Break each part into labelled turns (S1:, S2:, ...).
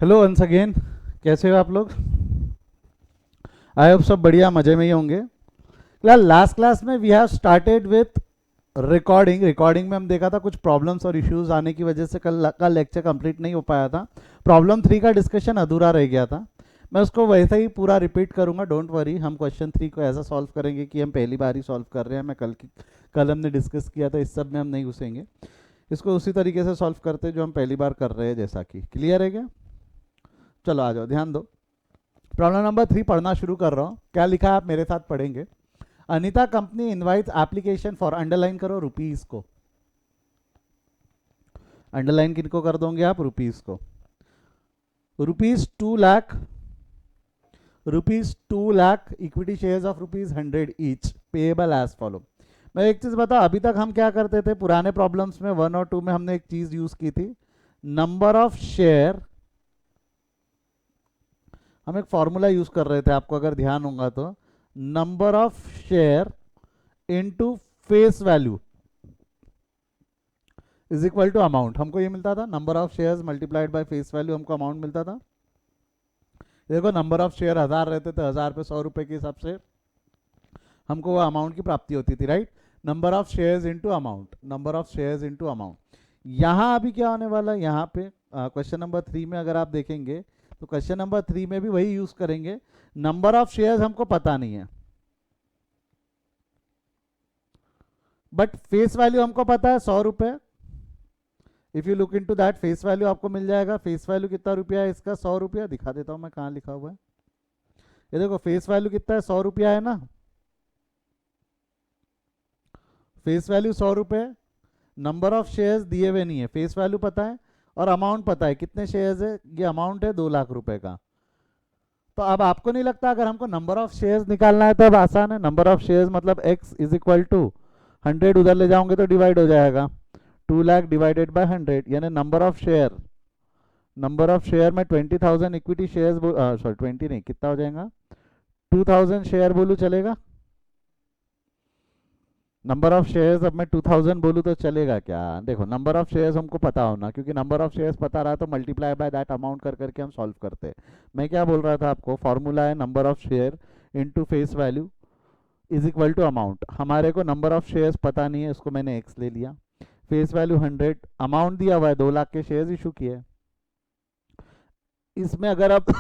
S1: Hello once again. कैसे हो आप लोग? आई होप सब बढ़िया मजे में ही होंगे। यार लास्ट क्लास में we have started with recording में हम देखा था कुछ प्रॉब्लम्स और इश्यूज आने की वजह से कल का लेक्चर कंप्लीट नहीं हो पाया था। प्रॉब्लम 3 का डिस्कशन अधूरा रह गया था। मैं उसको वैसे ही पूरा रिपीट करूंगा, डोंट वरी। हम क्वेश्चन 3 को ऐसा सॉल्व करेंगे कि हम पहली बार ही सॉल्व कर रहे हैं। मैं कल हमने डिस्कस किया था, इस सब में हम नहीं घुसेंगे। इसको उसी तरीके से सॉल्व करते हैं जो हम पहली बार कर रहे हैं। जैसा कि क्लियर है क्या? चलो आ जाओ, ध्यान दो। प्रॉब्लम नंबर 3 पढ़ना शुरू कर रहा हूँ। क्या लिखा है आप मेरे साथ पढ़ेंगे। Anita company invites application for, underline करो रुपीज को। अंडरलाइन किनको कर दोगे आप? रुपीज को। ₹2 lakh, ₹2 lakh equity shares of ₹100 each, payable as follow. मैं एक चीज बता, अभी तक हम क्या करते थे पुराने प्रॉब्लम्स में 1 और 2 में हमने एक चीज यूज की थी, नंबर ऑफ शेयर। हम एक फॉर्मूला यूज कर रहे थे, आपको अगर ध्यान होगा तो, number of share into face value is equal to amount. हमको ये मिलता था, number of shares multiplied by face value, हमको अमाउंट मिलता था। देखो नंबर ऑफ शेयर 1000 रहते थे, 1000 पे 100 रुपए के हिसाब से हमको वो अमाउंट की प्राप्ति होती थी, right. Number of shares into amount, number of shares into amount. यहाँ अभी क्या होने वाला है, यहाँ पे क्वेश्चन नंबर 3 में अगर आप देखेंगे तो क्वेश्चन नंबर 3 में भी वही यूज करेंगे। नंबर ऑफ शेयर्स हमको पता नहीं है, बट फेस वैल्यू हमको पता है 100 रुपए। If you look into that, face value आपको मिल जाएगा। फेस वैल्यू कितना रुपया है इसका? 100 रुपया। दिखा देता हूं मैं कहाँ लिखा हुआ है। ये देखो फेस वैल्यू कितना है, 100 रुपया है ना। फेस वैल्यू 100 रुपये। नंबर ऑफ शेयर्स दिए हुए नहीं है, फेस वैल्यू पता है और अमाउंट पता है। कितने शेयर्स है? ये अमाउंट है 2 लाख रुपए का। तो अब आपको नहीं लगता अगर हमको नंबर ऑफ शेयर्स निकालना है तो अब आसान है। नंबर ऑफ शेयर्स मतलब x इज इक्वल टू 100, उधर ले जाओगे तो डिवाइड हो जाएगा। 2 लाख डिवाइडेड बाय 100, यानी नंबर ऑफ शेयर में 20,000 इक्विटी शेयर्स, सॉरी 20 नहीं, कितना हो जाएगा, 2000 शेयर बोलूँ चलेगा? नंबर ऑफ शेयर्स अब मैं 2000 बोलूँ तो चलेगा क्या? देखो नंबर ऑफ शेयर्स हमको पता होना, क्योंकि नंबर ऑफ शेयर्स पता रहा तो मल्टीप्लाई बाय दैट अमाउंट कर करके हम सॉल्व करते हैं। मैं क्या बोल रहा था आपको, फॉर्मूला है number of share into face value is equal to amount. हमारे को नंबर ऑफ शेयर्स पता नहीं है, उसको मैंने एक्स ले लिया। फेस वैल्यू 100, अमाउंट दिया हुआ है 2 लाख के शेयर्स इशू किए। इसमें अगर अब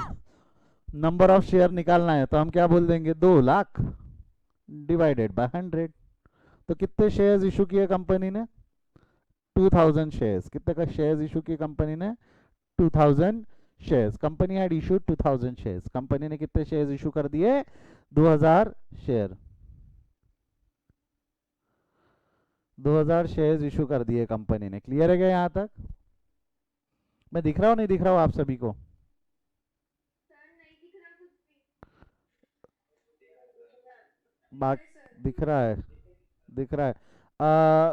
S1: नंबर ऑफ शेयर निकालना है तो हम क्या बोल देंगे, 2 लाख डिवाइडेड बाय 100। तो कितने शेयर्स इशू किए कंपनी ने? 2000 शेयर्स। कितने का शेयर्स इशू किए कंपनी ने? 2000 shares. Company had issued 2000 shares. Company ने कितने शेयर्स इशू कर दिए? 2000 शेयर। 2000 शेयर्स इशू कर दिए कंपनी ने। क्लियर है क्या यहाँ तक? मैं दिख रहा हूँ नहीं दिख रहा हूँ आप सभी को? बात दिख रहा है? दिख रहा है।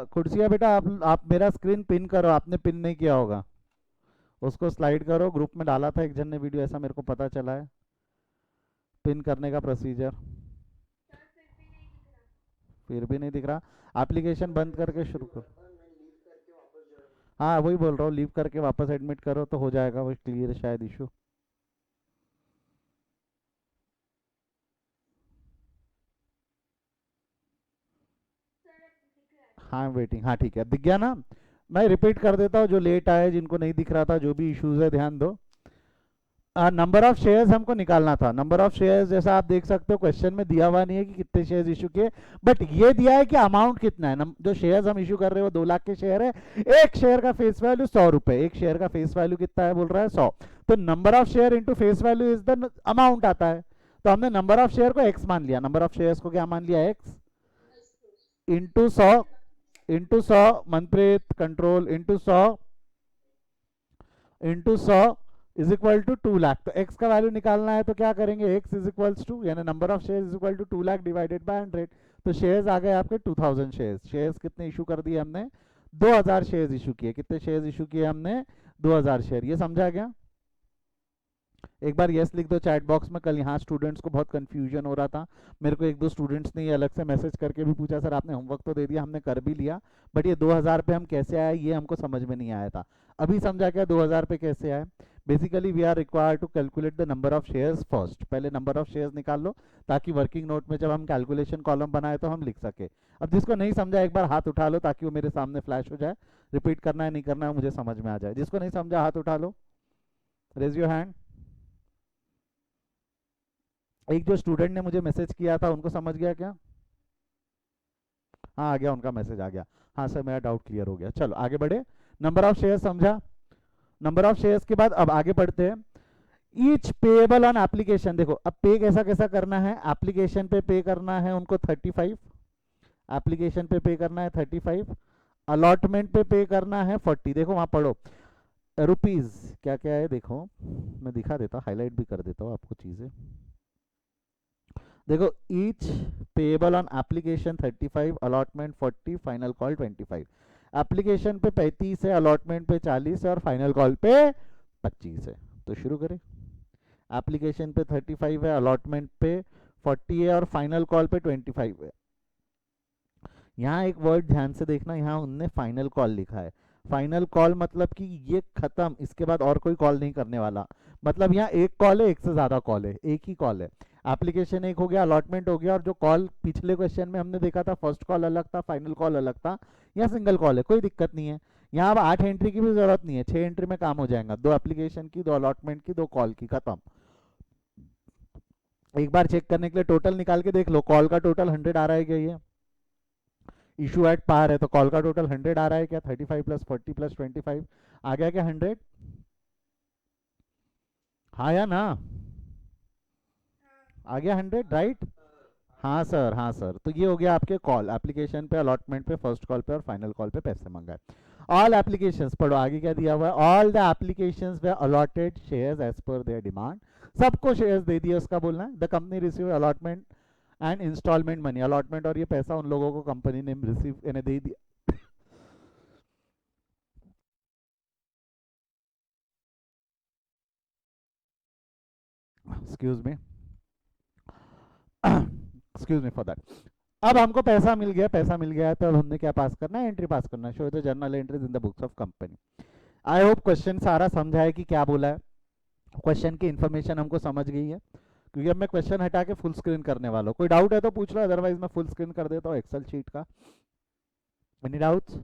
S1: कुर्सिया बेटा, आप मेरा स्क्रीन पिन करो। आपने पिन नहीं किया होगा, उसको स्लाइड करो। ग्रुप में डाला था एक जन ने वीडियो, ऐसा मेरे को पता चला है पिन करने का प्रोसीजर। फिर भी नहीं दिख रहा? एप्लीकेशन बंद करके शुरू करो। हाँ वही बोल रहा हूँ, लीव करके वापस एडमिट करो तो हो जाएगा वो क्लियर शायद इशू। हाँ वेटिंग, हाँ ठीक है, दिख गया ना। मैं रिपीट कर देता हूँ, जो लेट आए जिनको नहीं दिख रहा था, जो भी इश्यूज है ध्यान दो। नंबर ऑफ शेयर्स हमको निकालना था। नंबर ऑफ शेयर्स जैसा आप देख सकते हो क्वेश्चन में दिया हुआ नहीं है कि कितने शेयर्स इशू किए, बट ये दिया है कि अमाउंट कितना है। जो शेयर्स हम इशू कर रहे हो 2 लाख के शेयर है। एक शेयर का फेस वैल्यू 100 रुपए। एक शेयर का फेस वैल्यू कितना है बोल रहा है? 100। तो number of share into face value is the amount आता है। तो हमने नंबर ऑफ शेयर को एक्स मान लिया। नंबर ऑफ शेयर्स को क्या मान लिया? X into 100, into 100 Manpreet control, into 100 is equal to 2 lakh. तो x का वैल्यू निकालना है तो क्या करेंगे, x इज इक्वल टू, यानी number of shares is equal to 2 lakh divided by 100। तो शेयर्स आ गए आपके 2000 शेयर्स। शेयर्स कितने इशू कर दिए हमने? 2000 शेयर्स इशू किए। कितने शेयर्स इशू किए हमने? 2000 शेयर। ये समझा गया? एक बार यस लिख दो चैट बॉक्स में। कल यहाँ स्टूडेंट्स को बहुत कंफ्यूजन हो रहा था। मेरे को एक दो स्टूडेंट्स ने ये अलग से मैसेज करके भी पूछा, सर आपने होमवर्क तो दे दिया, हमने कर भी लिया, बट ये 2000 पे हम कैसे आए ये हमको समझ में नहीं आया था। अभी समझा क्या 2000 पे कैसे आए? Basically we are required to calculate the number of shares first, पहले नंबर ऑफ शेयर्स निकाल लो ताकि वर्किंग नोट में जब हम कैलकुलेशन कॉलम बनाए तो हम लिख सके। अब जिसको नहीं समझा एक बार हाथ उठा लो ताकि वो मेरे सामने फ्लैश हो जाए, रिपीट करना है नहीं करना है मुझे समझ में आ जाए। जिसको नहीं समझा हाथ उठा लो, रेज योर हैंड। एक जो स्टूडेंट ने मुझे मैसेज किया था उनको समझ गया क्या? हाँ आ गया, उनका मैसेज आ गया। हाँ सर मेरा डाउट क्लियर हो गया। चलो आगे बढ़े। नंबर ऑफ शेयर समझा। नंबर ऑफ शेयर्स के बाद अब आगे बढ़ते हैं। ईच पेएबल ऑन एप्लीकेशन, देखो अब पे कैसा कैसा करना है, एप्लीकेशन पे करना है उनको 35, एप्लीकेशन पे करना है 35, अलॉटमेंट पे करना है 40। देखो वहां पढ़ो रुपीज क्या क्या है, देखो मैं दिखा देता हूँ, हाईलाइट भी कर देता हूँ आपको चीजें। देखो each payable on application 35, allotment 40, final call 25। Application पे 35 है, अलॉटमेंट पे 40 है और फाइनल कॉल पे 25 है। तो शुरू करें। एप्लीकेशन पे 35 है, अलॉटमेंट पे 40 है और फाइनल कॉल पे 25 है। यहाँ एक वर्ड ध्यान से देखना, यहाँ उनने फाइनल कॉल लिखा है। फाइनल कॉल मतलब कि ये खत्म, इसके बाद और कोई कॉल नहीं करने वाला। मतलब यहाँ एक कॉल है, एक से ज्यादा कॉल है, एक ही कॉल है। एप्लीकेशन एक हो गया, अलॉटमेंट हो गया, और जो कॉल पिछले क्वेश्चन में हमने देखा था फर्स्ट कॉल अलग था, फाइनल कॉल अलग था, यहाँ सिंगल कॉल है, कोई दिक्कत नहीं है। यहाँ अब 8 एंट्री की भी जरूरत नहीं है, 6 एंट्री में काम हो जाएगा, 2 एप्लीकेशन की, 2 अलॉटमेंट की, 2 कॉल की, खत्म। एक बार चेक करने के लिए टोटल निकाल के देख लो, कॉल का टोटल 100 आ रहा है क्या? ये इशू एट पार है तो कॉल का टोटल 100 आ रहा है क्या? 35 प्लस 40 प्लस 25 आ गया क्या 100? हाँ या ना? आ गया 100 राइट? हाँ सर, हाँ सर। तो ये हो गया आपके कॉल, एप्लीकेशन पे, अलॉटमेंट पे, फर्स्ट कॉल पे और फाइनल कॉल पे पैसे मंगाए। ऑल एप्लीकेशंस पढ़ो आगे क्या दिया हुआ है, all the applications were allotted shares as per their demand. सबको शेयर्स दे दिए, उसका बोलना है the company receive allotment and installment money. Allotment और ये पैसा उन लोगों को कंपनी ने रिसीव यानी दे दिया। Excuse me, excuse me for that. अब हमको पैसा मिल गया, पैसा मिल गया है तो अब हमने क्या पास करना है? एंट्री पास करना है, show the journal entries in the books of company. I hope question सारा समझा है कि क्या बोला है, क्वेश्चन की इन्फॉर्मेशन हमको समझ गई है। क्योंकि अब मैं क्वेश्चन हटा के फुल स्क्रीन करने वाला हूँ। कोई डाउट है तो पूछ लो, अदरवाइज मैं फुल स्क्रीन कर देता हूँ एक्सेल शीट का। Any doubts?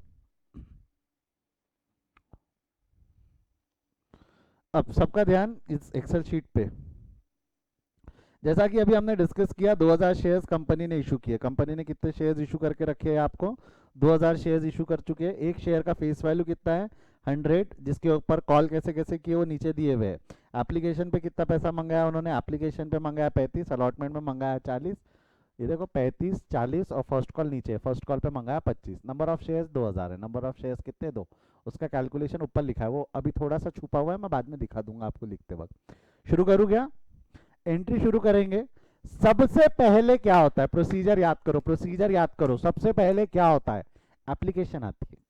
S1: अब सबका ध्यान इस एक्सेल शीट पे। जैसा कि अभी हमने डिस्कस किया, 2000 शेयर्स कंपनी ने इशू किए। कंपनी ने कितने शेयर्स इशू करके रखे हैं आपको? 2000 शेयर्स इशू कर चुके हैं। एक शेयर का फेस वैल्यू कितना है? 100, जिसके ऊपर कॉल कैसे कैसे किए वो नीचे दिए हुए हैं। एप्लीकेशन पे कितना पैसा मंगाया उन्होंने? एप्लीकेशन पे मंगाया 35, अलॉटमेंट में मंगाया 40। ये देखो 35, 40 और फर्स्ट कॉल नीचे, फर्स्ट कॉल पे मंगाया 25। नंबर ऑफ शेयर्स 2000 है। नंबर ऑफ शेयर्स कितने? 2। उसका कैलकुलेशन ऊपर लिखा है, वो अभी थोड़ा सा छुपा हुआ है, मैं बाद में दिखा दूंगा आपको लिखते वक्त। शुरू करूँ क्या? एंट्री शुरू करेंगे। सबसे पहले क्या होता है? प्रोसीजर याद करो, प्रोसीजर याद करो। सबसे पहले क्या होता है? एप्लीकेशन आती है,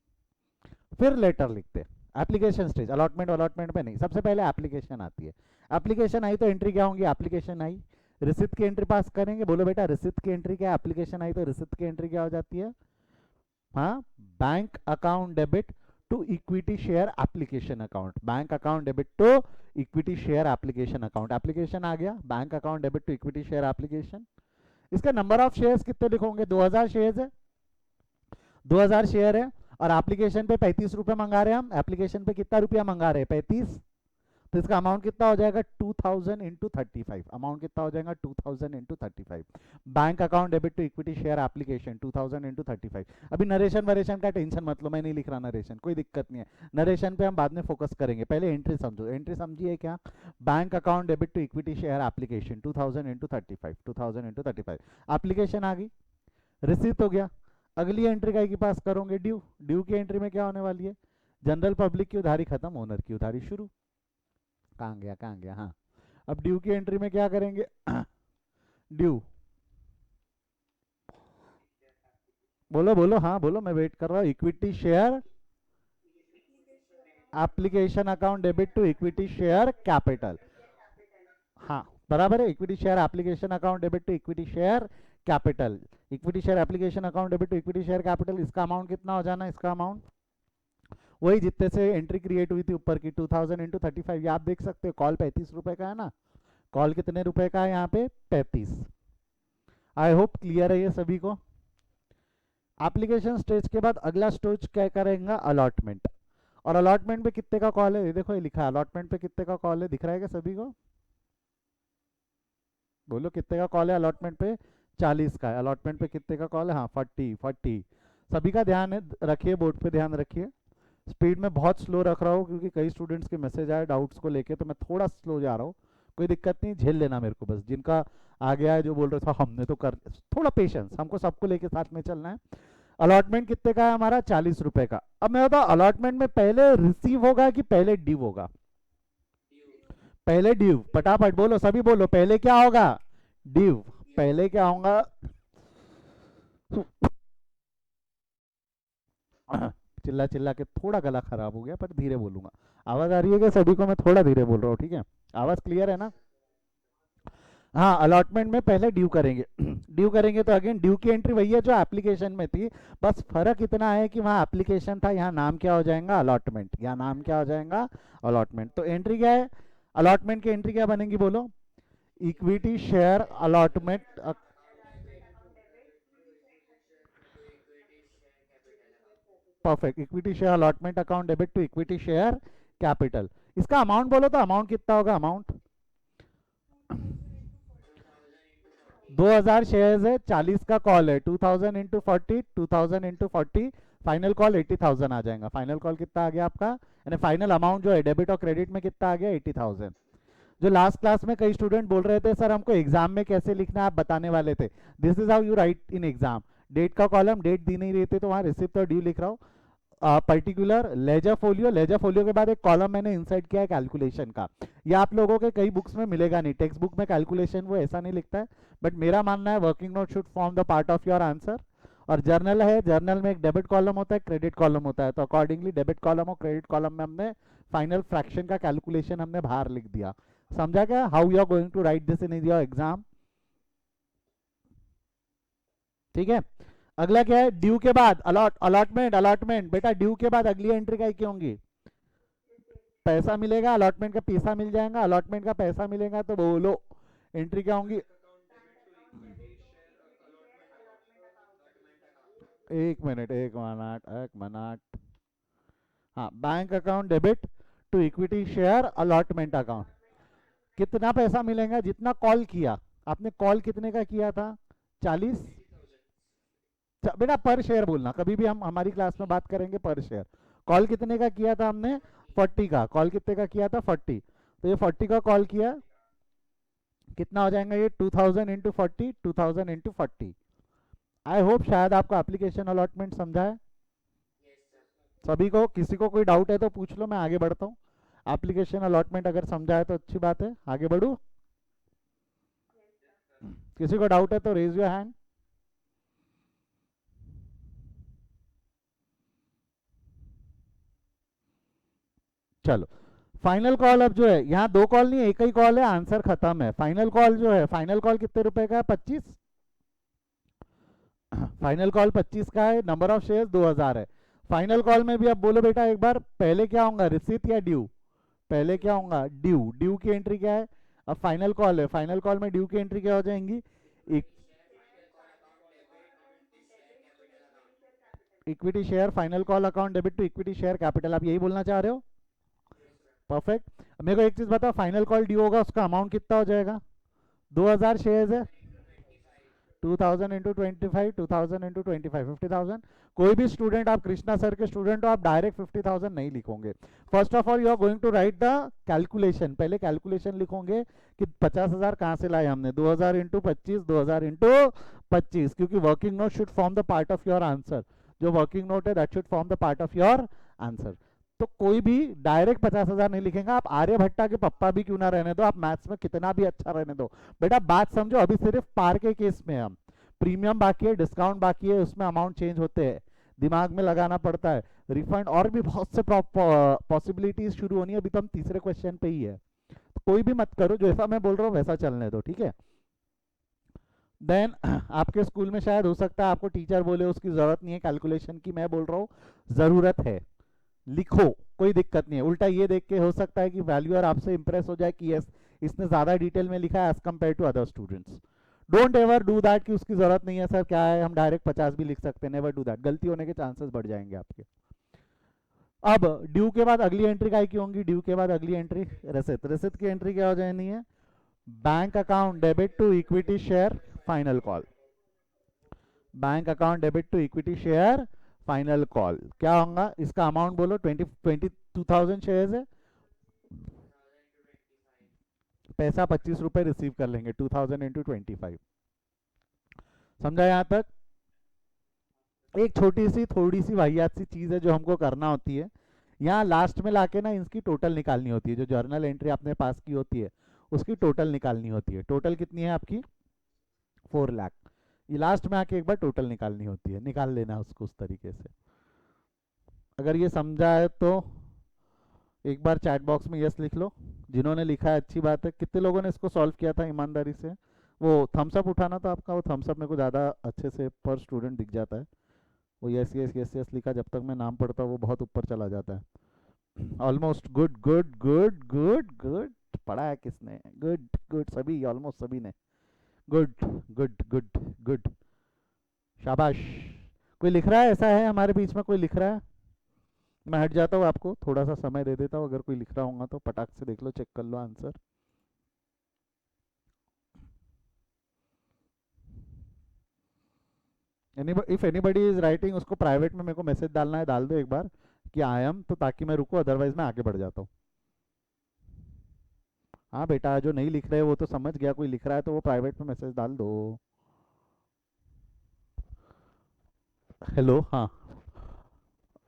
S1: फिर लेटर लिखते हैं। एप्लीकेशन स्टेज, अलॉटमेंट अलॉटमेंट पे नहीं, सबसे पहले एप्लीकेशन आती है। एप्लीकेशन आई तो एंट्री क्या होंगी? एप्लीकेशन आई, रिसिप्ट की एंट्री पास करेंगे। बोलो बेटा रिसिप्ट की एंट्री क्या है? एप्लीकेशन आई तो रिसिप्ट की एंट्री क्या हो जाती है? हाँ, bank account debit to equity share application account, bank account debit to equity share application account. Application आ गया, bank account debit to equity share application. इसका नंबर ऑफ शेयर्स कितने लिखोगे? 2000 शेयर्स है, 2000 शेयर है और एप्लीकेशन पे 35 रुपए मंगा रहे हैं हम। एप्लीकेशन पे कितना रुपया मंगा रहे हैं? 35। तो इसका अमाउंट कितना हो जाएगा? 2000 इंटू 35। अमाउंट कितना हो जाएगा? 2000 into 35। Bank account debit to equity share application 2000 into 35। अभी नरेशन वरेशन का टेंशन मत लो, मैं नहीं लिख रहा नरेशन, कोई दिक्कत नहीं है। नरेशन पे हम बाद में फोकस करेंगे, पहले एंट्री समझो। एंट्री समझिए क्या? Bank account debit to equity share application 2000 into 35, 2000 into 35। Application आ गई, रिसीट हो गया। अगली एंट्री का की पास करोगे? ड्यू। ड्यू की एंट्री में क्या होने वाली है? जनरल पब्लिक की उधारी खत्म, ओनर की उधारी शुरू। कहाँ गया, कहाँ गया? हाँ, अब ड्यू की एंट्री में क्या करेंगे? ड्यू, बोलो बोलो, हाँ बोलो, मैं वेट कर रहा हूँ। Equity share application account debit to equity share capital. हाँ बराबर है, equity share application account debit to equity share capital. Equity share application account debit to equity share capital, इसका अमाउंट कितना हो जाना? इसका अमाउंट वही जितने से एंट्री क्रिएट हुई थी ऊपर की 2000 इंटू 35, ये आप देख सकते हो कॉल 35 रुपए का है ना, कॉल कितने रुपए का है यहाँ पे 35। आई होप क्लियर है ये सभी को। एप्लीकेशन स्टेज के बाद अगला स्टेज क्या करेंगे, अलॉटमेंट। और अलॉटमेंट पे कितने का कॉल है, ये देखो ये लिखा है अलॉटमेंट पे कितने का कॉल है, दिख रहा है क्या सभी को, बोलो कितने का कॉल है अलॉटमेंट पे, 40 का है। अलॉटमेंट पे कितने का कॉल है, हाँ 40। सभी का ध्यान है, रखिए बोर्ड पे ध्यान रखिए। स्पीड में बहुत स्लो रख रहा हूँ क्योंकि कई स्टूडेंट्स के मैसेज आए डाउट्स को लेके, तो मैं थोड़ा स्लो जा रहा हूँ, कोई दिक्कत नहीं, झेल लेना मेरे को बस। जिनका आ गया है जो बोल रहे थे हमने तो कर, थोड़ा पेशेंस, हमको सबको लेके साथ में चलना है। अलॉटमेंट कितने का है हमारा, 40 रुपए का। अब मैं बताऊँ अलॉटमेंट में पहले रिसीव होगा कि पहले ड्यू होगा, पहले ड्यू, फटाफट बोलो सभी बोलो, पहले क्या होगा, ड्यू। पहले क्या होगा, चिल्ला चिल्ला के थोड़ा गला खराब हो गया पर धीरे बोलूंगा। आवाज आ रही है क्या सभी को, मैं थोड़ा धीरे बोल रहा हूँ, ठीक है, आवाज क्लियर है ना। हाँ अलॉटमेंट में पहले ड्यू करेंगे ड्यू करेंगे तो अगेन ड्यू की एंट्री वही है जो एप्लीकेशन में थी, बस फर्क इतना है कि वहाँ एप्लीकेशन था, यहाँ नाम क्या हो जाएगा अलॉटमेंट, यहाँ नाम क्या हो जाएगा अलॉटमेंट। तो एंट्री क्या है, अलॉटमेंट की एंट्री क्या बनेगी बोलो, equity share allotment. Perfect, equity share allotment account debit to equity share capital. इसका अमाउंट बोलो तो अमाउंट कितना होगा, अमाउंट 2000 शेयर्स है, 40 का कॉल है, 2000 इंटू 40, 2000 इंटू 40, फाइनल कॉल 80,000 आ जाएगा। फाइनल कॉल कितना आ गया आपका, यानी फाइनल अमाउंट जो है डेबिट और क्रेडिट में कितना आ गया 80,000। जो लास्ट क्लास में कई स्टूडेंट बोल रहे थे सर हमको एग्जाम में कैसे लिखना है आप बताने वाले थे, this is how you write in exam. Date का कॉलम, डेट दी नहीं रहती तो वहाँ रिसिप्ट और ड्यू लिख रहा हूँ। Particular ledger folio, ledger folio के बाद एक कॉलम मैंने इंसर्ट किया है कैलकुलेशन का, ये आप लोगों के कई बुक्स में मिलेगा नहीं, टेक्स्ट बुक में कैलकुलेशन वो ऐसा नहीं लिखता है, बट मेरा मानना है working note should form the part of your answer. और जर्नल है, जर्नल में एक डेबिट कॉलम होता है, क्रेडिट कॉलम होता है, तो अकॉर्डिंगली डेबिट कॉलम और क्रेडिट कॉलम में हमने फाइनल फ्रैक्शन का कैलकुलेशन हमने बाहर लिख दिया। समझा क्या, how you are going to write this in your exam, ठीक है। अगला क्या है, ड्यू के बाद अलॉटमेंट, अलॉटमेंट बेटा ड्यू के बाद अगली एंट्री क्या की होंगी, पैसा मिलेगा, अलॉटमेंट का पैसा मिल जाएगा, अलॉटमेंट का पैसा मिलेगा तो बोलो एंट्री क्या होंगी, एक मिनट, हाँ bank account debit to equity share allotment account. कितना पैसा मिलेगा, जितना कॉल किया आपने, कॉल कितने का किया था 40, बेटा पर शेयर बोलना, कभी भी हम हमारी क्लास में बात करेंगे पर शेयर। कॉल कितने का किया था हमने, 40 का, कॉल कितने का किया था 40, तो ये 40 का कॉल किया, कितना हो जाएगा ये 2000 इंटू 40, 2000 इंटू 40। आई होप शायद आपको एप्लीकेशन अलॉटमेंट समझा है सभी को, किसी को कोई डाउट है तो पूछ लो, मैं आगे बढ़ता हूँ। एप्लीकेशन अलॉटमेंट अगर समझा है तो अच्छी बात है, आगे बढ़ू। किसी को डाउट है तो रेज योर हैंड। चलो फाइनल कॉल अब जो है, यहाँ दो कॉल नहीं एक ही कॉल है, आंसर खत्म है। फाइनल कॉल जो है, फाइनल कॉल कितने रुपए का है 25, फाइनल कॉल 25 का है, नंबर ऑफ शेयर्स 2000 है। फाइनल कॉल में भी अब बोलो बेटा एक बार, पहले क्या होगा रिसीट या ड्यू, पहले क्या होगा ड्यू, ड्यू की एंट्री क्या है, अब फाइनल कॉल है, फाइनल कॉल में ड्यू की एंट्री क्या हो जाएंगी, equity share final call account debit to equity share capital, आप यही बोलना चाह रहे हो, परफेक्ट। मेरे को एक चीज बताओ, फाइनल कॉल ड्यू होगा उसका अमाउंट कितना हो जाएगा, 2000 शेयर्स है, 2000 इंटू 25, 2000 इंटू 25, 50,000। कोई भी स्टूडेंट, आप कृष्णा सर के स्टूडेंट हो, आप डायरेक्ट 50,000 नहीं लिखोगे। First of all you are going to write the calculation, पहले कैलकुलेशन लिखोगे कि 50,000 कहाँ से लाए हमने, 2000 इंटू 25, 2000 इंटू 25, क्योंकि working note should form the part of your answer, जो वर्किंग नोट है that should form the part of your answer. तो कोई भी डायरेक्ट 50,000 नहीं लिखेगा, आप आर्यभट्टा के पप्पा भी क्यों ना रहने दो, आप मैथ्स में कितना भी अच्छा रहने दो, बेटा बात समझो, अभी सिर्फ पार के केस में हम, प्रीमियम बाकी है, डिस्काउंट बाकी है, उसमें अमाउंट चेंज होते हैं, दिमाग में लगाना पड़ता है, रिफंड और भी बहुत से पॉसिबिलिटीज शुरू होनी है, अभी तो हम तीसरे क्वेश्चन पे ही है, तो कोई भी मत करो, जैसा मैं बोल रहा हूँ वैसा चलने दो, ठीक है। देन आपके स्कूल में शायद हो सकता है आपको टीचर बोले उसकी जरूरत नहीं है कैलकुलेशन की, मैं बोल रहा हूँ जरूरत है, लिखो, कोई दिक्कत नहीं है। उल्टा ये देख के हो सकता है कि वैल्यूअर आपसे इंप्रेस हो जाए कि यस इसने ज़्यादा डिटेल में लिखा है as compare to other students. Don't ever do that कि उसकी ज़रूरत नहीं है सर, क्या है हम डायरेक्ट 50 भी लिख सकते हैं। नेवर डू दैट, गलती होने के चांसेस बढ़ जाएंगे आपके। अब ड्यू के बाद अगली एंट्री काय की होंगी? ड्यू के बाद अगली एंट्री रसीद। रसीद की एंट्री क्या हो जानी है? Bank account debit to equity share final call. Bank account debit to equity share final call क्या होगा? इसका अमाउंट बोलो। 22,000 शेयर है, पैसा 25 रुपए रिसीव कर लेंगे। 2000 इंटू 25। समझा यहां तक? एक छोटी सी थोड़ी सी वाहियात सी चीज है जो हमको करना होती है। यहाँ लास्ट में लाके ना इसकी टोटल निकालनी होती है। जो जर्नल एंट्री आपने पास की होती है उसकी टोटल निकालनी होती है। टोटल कितनी है आपकी? 4 लाख। ये लास्ट में आके एक बार टोटल निकालनी होती है, निकाल लेना उसको उस तरीके से। अगर ये समझा है तो एक बार चैट बॉक्स में यस लिख लो। जिन्होंने लिखा है अच्छी बात है। कितने लोगों ने इसको सॉल्व किया था ईमानदारी से? वो थम्स अप उठाना था आपका। वो थम्स अप मेरे को ज़्यादा अच्छे से पर स्टूडेंट दिख जाता है। वो यस यस यस यस लिखा, जब तक मैं नाम पढ़ता हूँ वो बहुत ऊपर चला जाता है। Almost. Good good good good good. पढ़ा है किसने? गुड गुड सभी, ऑलमोस्ट सभी ने। गुड गुड गुड गुड, शाबाश। कोई लिख रहा है? ऐसा है हमारे बीच में कोई लिख रहा है? मैं हट जाता हूँ, आपको थोड़ा सा समय दे देता हूँ। अगर कोई लिख रहा होगा तो पटाख से देख लो, चेक कर लो answer. If anybody is writing उसको प्राइवेट में मेरे को मैसेज डालना है, डाल दो एक बार कि आई एम, तो ताकि मैं रुको, अदरवाइज मैं आगे बढ़ जाता हूँ। हाँ बेटा, जो नहीं लिख रहे वो तो समझ गया। कोई लिख रहा है तो वो प्राइवेट में मैसेज डाल दो। हेलो, हाँ।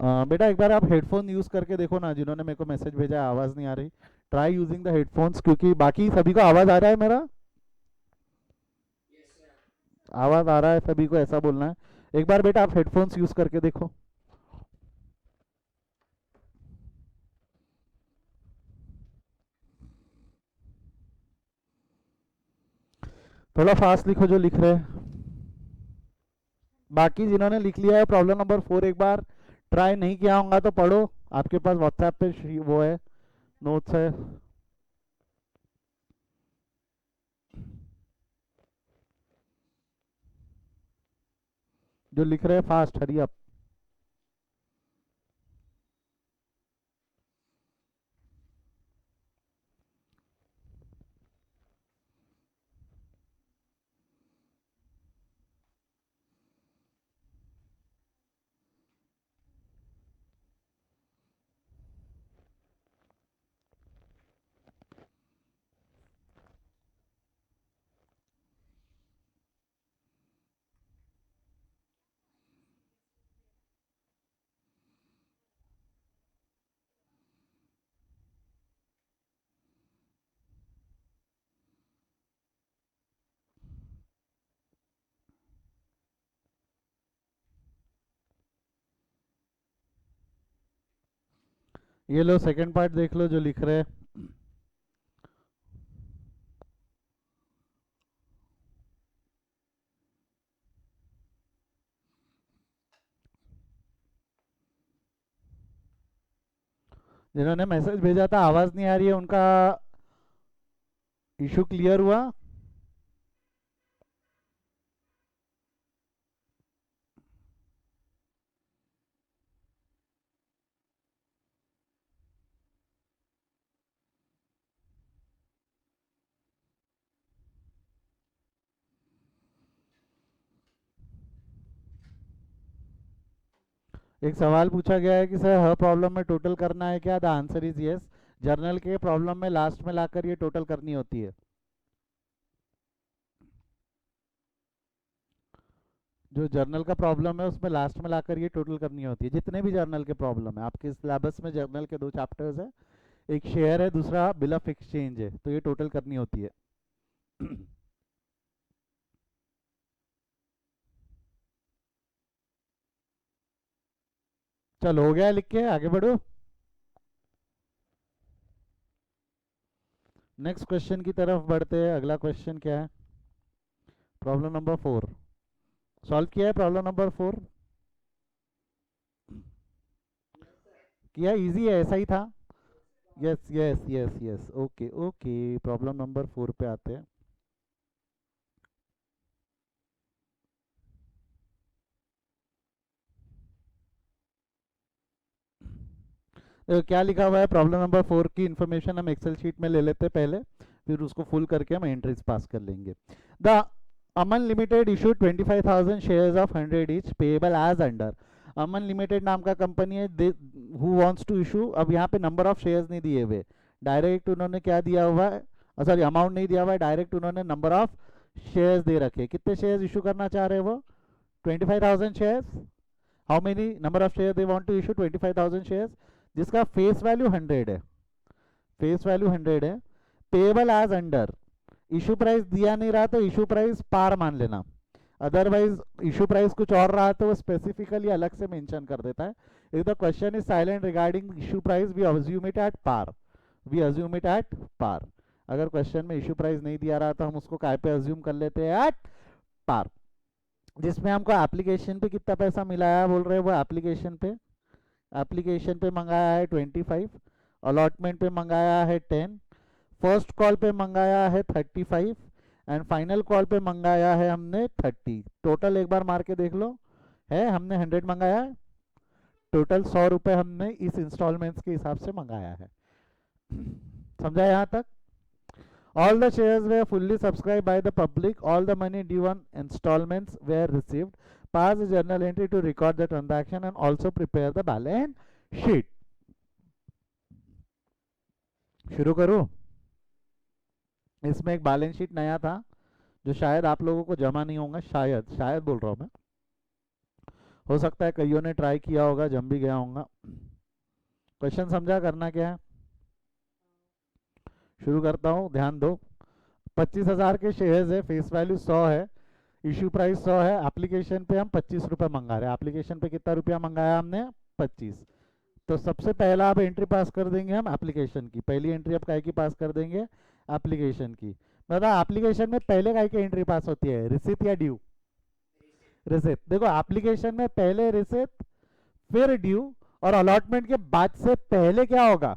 S1: बेटा एक बार आप हेडफोन यूज़ करके देखो ना, जिन्होंने मेरे को मैसेज भेजा है आवाज़ नहीं आ रही। ट्राई यूजिंग द हेडफोन्स, क्योंकि बाकी सभी को आवाज़ आ रहा है मेरा। आवाज़ आ रहा है सभी को, ऐसा बोलना है। एक बार बेटा आप हेडफोन्स यूज़ करके देखो। थोड़ा फास्ट लिखो जो लिख रहे हैं। बाकी जिन्होंने लिख लिया है प्रॉब्लम नंबर 4 एक बार ट्राई नहीं किया होगा तो पढ़ो। आपके पास व्हाट्सएप पे वो है, नोट्स है। जो लिख रहे हैं फास्ट, हरी अप। ये लो सेकंड पार्ट देख लो जो लिख रहे हैं। जिन्होंने मैसेज भेजा था आवाज नहीं आ रही है, उनका इशू क्लियर हुआ? एक सवाल पूछा गया है कि सर हर प्रॉब्लम में टोटल करना है क्या? The answer is yes. Journal के प्रॉब्लम में लास्ट में लाकर ये टोटल करनी होती है। जो जर्नल का प्रॉब्लम है उसमें लास्ट में लाकर ये टोटल करनी होती है। जितने भी जर्नल के प्रॉब्लम है आपके सिलेबस में, जर्नल के 2 चैप्टर्स है, एक शेयर है, दूसरा बिल ऑफ एक्सचेंज है, तो ये टोटल करनी होती है। चलो हो गया, लिख के आगे बढ़ो। नेक्स्ट क्वेश्चन की तरफ बढ़ते हैं। अगला क्वेश्चन क्या है? प्रॉब्लम नंबर 4 सॉल्व किया है। प्रॉब्लम नंबर 4 किया, इजी है, ऐसा ही था। Yes yes yes yes, okay okay, problem number 4 पे आते हैं। देखो क्या लिखा हुआ है, प्रॉब्लम नंबर 4 की इन्फॉर्मेशन हम एक्सेल शीट में ले लेते हैं पहले, फिर उसको फुल करके हम एंट्रीज पास कर लेंगे। The Aman limited issue 25,000 shares of 100 each payable as under. Aman limited नाम का कंपनी है, हु वांट्स टू इशू। अब यहाँ पे नंबर ऑफ शेयर्स नहीं दिए हुए, डायरेक्ट उन्होंने क्या दिया हुआ है, सॉरी अमाउंट नहीं दिया हुआ है, डायरेक्ट उन्होंने नंबर ऑफ शेयर्स दे रखे। कितने शेयर्स इशू करना चाह रहे हैं वो, 25,000 shares. How many number of share they want to issue, 25,000 shares, जिसका फेस वैल्यू 100 है, फेस वैल्यू 100 है। Payable as under, issue price दिया नहीं रहा तो इशू प्राइस पार मान लेना, अदरवाइज इशू प्राइस कुछ और रहा तो वो स्पेसिफिकली अलग से मेंशन कर देता है। If the question is silent regarding issue price we assume it at par, we assume it at par. अगर क्वेश्चन में इशू प्राइस नहीं दिया रहा तो हम उसको काय पे अज्यूम कर लेते हैं, एट पार। जिसमें हमको एप्लीकेशन पे कितना पैसा मिला है बोल रहे हैं, वो एप्लीकेशन पे, एप्लीकेशन पे मंगाया है 25, अलॉटमेंट पे मंगाया है 10, फर्स्ट कॉल पे मंगाया है 35 एंड फाइनल कॉल पे मंगाया है हमने 30। टोटल एक बार मार के देख लो, है हमने 100 मंगाया है, टोटल 100 रुपए हमने इस इंस्टॉलमेंट्स के हिसाब से मंगाया है। समझा यहाँ तक? All the shares were fully subscribed by the public. All the money due on installments were received. Pass the journal entry to record the transaction and also prepare the balance sheet. शुरू करूँ? इसमें एक balance sheet नया था जो शायद आप लोगों को जमा नहीं होगा, शायद शायद बोल रहा हूँ मैं, हो सकता है कईयों ने ट्राई किया होगा, जम भी गया होगा। क्वेश्चन समझा, करना क्या है? शुरू करता हूँ, ध्यान दो। 25,000 के शेयर्स है, फेस वैल्यू 100 है, इशू प्राइस 100 है, एप्लीकेशन पे हम 25 रुपये मंगा रहे हैं। एप्लीकेशन पे कितना रुपया मंगाया हमने, 25। तो सबसे पहला आप एंट्री पास कर देंगे हम एप्लीकेशन की, पहली एंट्री आप काय की पास कर देंगे, एप्लीकेशन की। मतलब एप्लीकेशन में पहले काय की एंट्री पास होती है, रिसिप्ट या ड्यू? रिसिप्ट। देखो एप्लीकेशन में पहले रिसिप्ट फिर ड्यू, और अलॉटमेंट के बाद से पहले क्या होगा,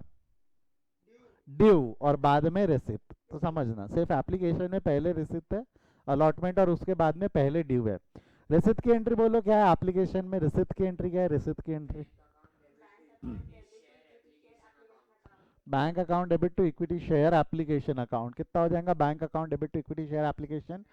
S1: ड्यू, और बाद में रिसिप्ट। तो समझना, सिर्फ एप्लीकेशन में पहले रिसिप्ट है, अलॉटमेंट और उसके बाद में पहले ड्यू है। रिसिप्ट की एंट्री बोलो क्या है एप्लीकेशन में, रिसिप्ट की एंट्री क्या है, रिसिप्ट की entry bank account debit to equity share application account. कितना हो जाएगा bank account debit to equity share application,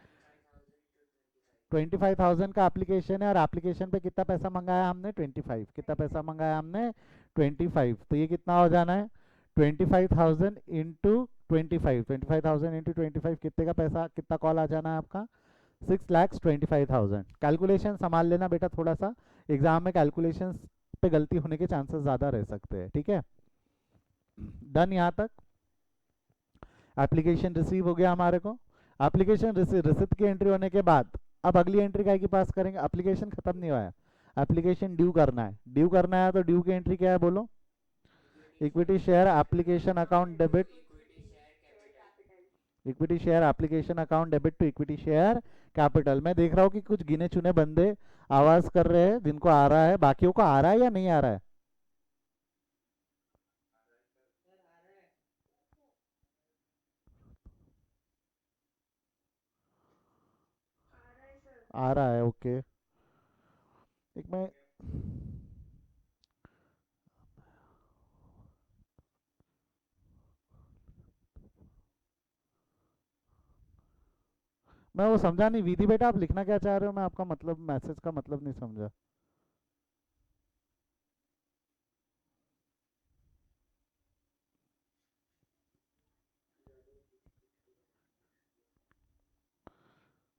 S1: 25,000 का एप्लीकेशन है, और एप्लीकेशन पे कितना पैसा मंगाया हमने, 25। कितना पैसा मंगाया हमने, 25। तो ये कितना हो जाना है, 25,000 इंटू 25, 25,000 इंटू 25 कितने का पैसा, कितना कॉल आ जाना है आपका, 6,25,000। कैलकुलेशन संभाल लेना बेटा, थोड़ा सा एग्जाम में कैलकुलेशन पे गलती होने के चांसेस ज़्यादा रह सकते हैं, ठीक है। डन यहाँ तक? एप्लीकेशन रिसीव हो गया हमारे को। एप्लीकेशन रिसिप्ट की एंट्री होने के बाद अब अगली एंट्री काय की पास करेंगे, एप्लीकेशन खत्म नहीं हुआ है, एप्लीकेशन ड्यू करना है। ड्यू करना है तो ड्यू की एंट्री क्या है बोलो, equity share application account debit, equity share application account debit to equity share capital. मैं देख रहा हूँ कि कुछ गिने चुने बंदे आवाज कर रहे हैं, जिनको आ रहा है, बाकियों को आ रहा है या नहीं आ रहा है? आ रहा है, ओके। एक मैं वो समझा नहीं, विधि बेटा आप लिखना क्या चाह रहे हो, मैं आपका मतलब मैसेज का मतलब नहीं समझा।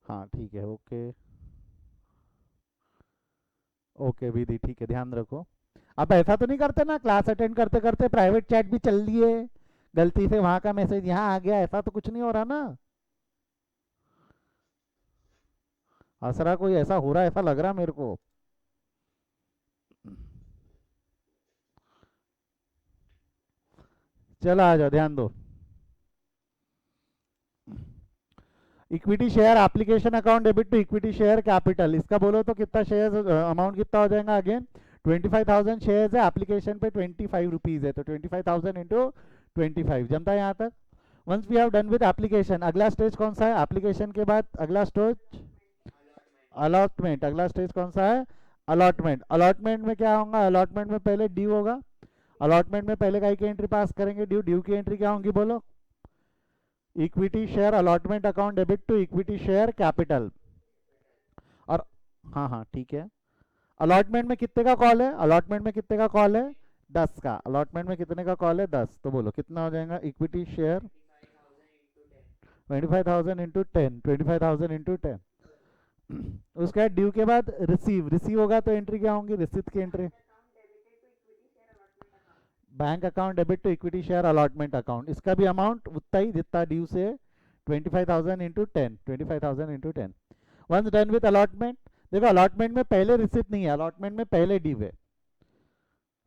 S1: हाँ ठीक है, ओके ओके विधि, ठीक है, ध्यान रखो। अब ऐसा तो नहीं करते ना, क्लास अटेंड करते करते प्राइवेट चैट भी चल रही है, गलती से वहां का मैसेज यहाँ आ गया, ऐसा तो कुछ नहीं हो रहा ना? असरा कोई ऐसा हो रहा है, ऐसा लग रहा मेरे को। चलो आ जाओ, ध्यान दो। Equity share application account debit to equity share capital, इसका बोलो तो कितना शेयर अमाउंट कितना हो जाएगा अगेन, 25,000 शेयर्स है, एप्लीकेशन पे 25 रुपीज है, तो 25,000 इंटू 25 जमता है यहाँ तक। Once we have done with application, अगला स्टेज कौन सा है? एप्लीकेशन के बाद अगला स्टेज अलॉटमेंट। अगला स्टेज कौन सा है? अलॉटमेंट। अलॉटमेंट में क्या होगा? अलॉटमेंट में पहले ड्यू होगा। अलॉटमेंट में पहले काय की एंट्री पास करेंगे? ड्यू। ड्यू की एंट्री क्या होगी बोलो? Equity share allotment account debit to equity share capital. और हाँ हाँ ठीक है। अलॉटमेंट में कितने का कॉल है? अलॉटमेंट में कितने का कॉल है? 10 का। अलॉटमेंट में कितने का कॉल है? 10। तो बोलो कितना हो जाएगा? Equity share 25,000 into 10, 25,000 into 10। उसके बाद ड्यू के बाद रिसीव। रिसीव होगा तो एंट्री क्या होंगी? रिसीट की entry. Bank account debit to equity share allotment account. इसका भी अमाउंट उतना ही जितना ड्यू से 25,000 into 10, 25,000 into 10। Once done with allotment, देखो अलॉटमेंट में पहले रिसिप्ट नहीं है, अलॉटमेंट में पहले ड्यू है।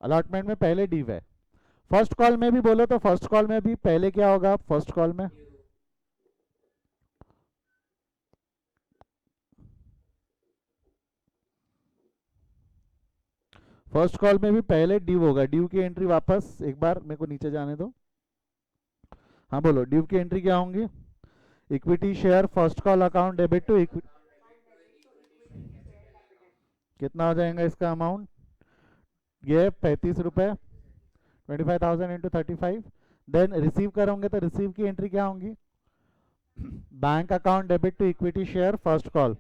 S1: अलॉटमेंट में पहले ड्यू है। फर्स्ट कॉल में भी बोलो तो फर्स्ट कॉल में भी पहले क्या होगा? फर्स्ट कॉल में फर्स्ट कॉल में भी पहले ड्यू होगा। ड्यू की एंट्री वापस एक बार मेरे को नीचे जाने दो। हाँ बोलो, ड्यू की एंट्री क्या होंगी? Equity share first call account debit to equity. कितना हो जाएगा इसका अमाउंट? ये 35 रुपए, 25,000 इंटू 35। देन रिसीव करोगे तो रिसीव की एंट्री क्या होंगी? Bank account debit to equity share first call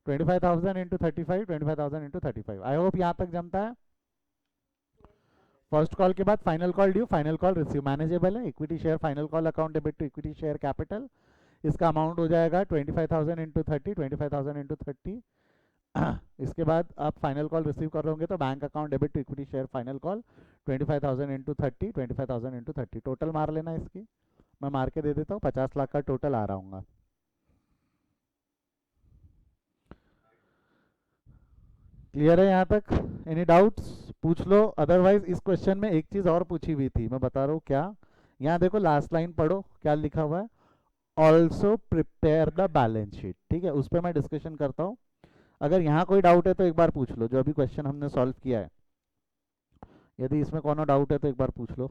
S1: 25,000 into 35, 25,000 into 35। I hope यहाँ तक जमता है। फर्स्ट कॉल के बाद final call due, final call receive, manageable है। Equity share final call account debit to equity share capital, इसका amount हो जाएगा 25,000 इंटू 30, 25,000 इंटू 30। इसके बाद आप फाइनल कॉल रिसीव कर रहे होंगे तो bank account debit to equity share final call 25,000 into 30, 25,000 into 30। Total मार लेना इसकी, मैं मार के दे देता हूँ। 50 लाख का टोटल आ रहा हूँ। क्लियर है यहाँ तक? एनी डाउट्स पूछ लो, अदरवाइज इस क्वेश्चन में एक चीज और पूछी हुई थी, मैं बता रहा हूँ क्या। यहाँ देखो लास्ट लाइन पढ़ो क्या लिखा हुआ है, also prepare the balance sheet. ठीक है, उस पर मैं डिस्कशन करता हूँ। अगर यहाँ कोई डाउट है तो एक बार पूछ लो, जो अभी क्वेश्चन हमने सॉल्व किया है, यदि इसमें कोनो डाउट है तो एक बार पूछ लो।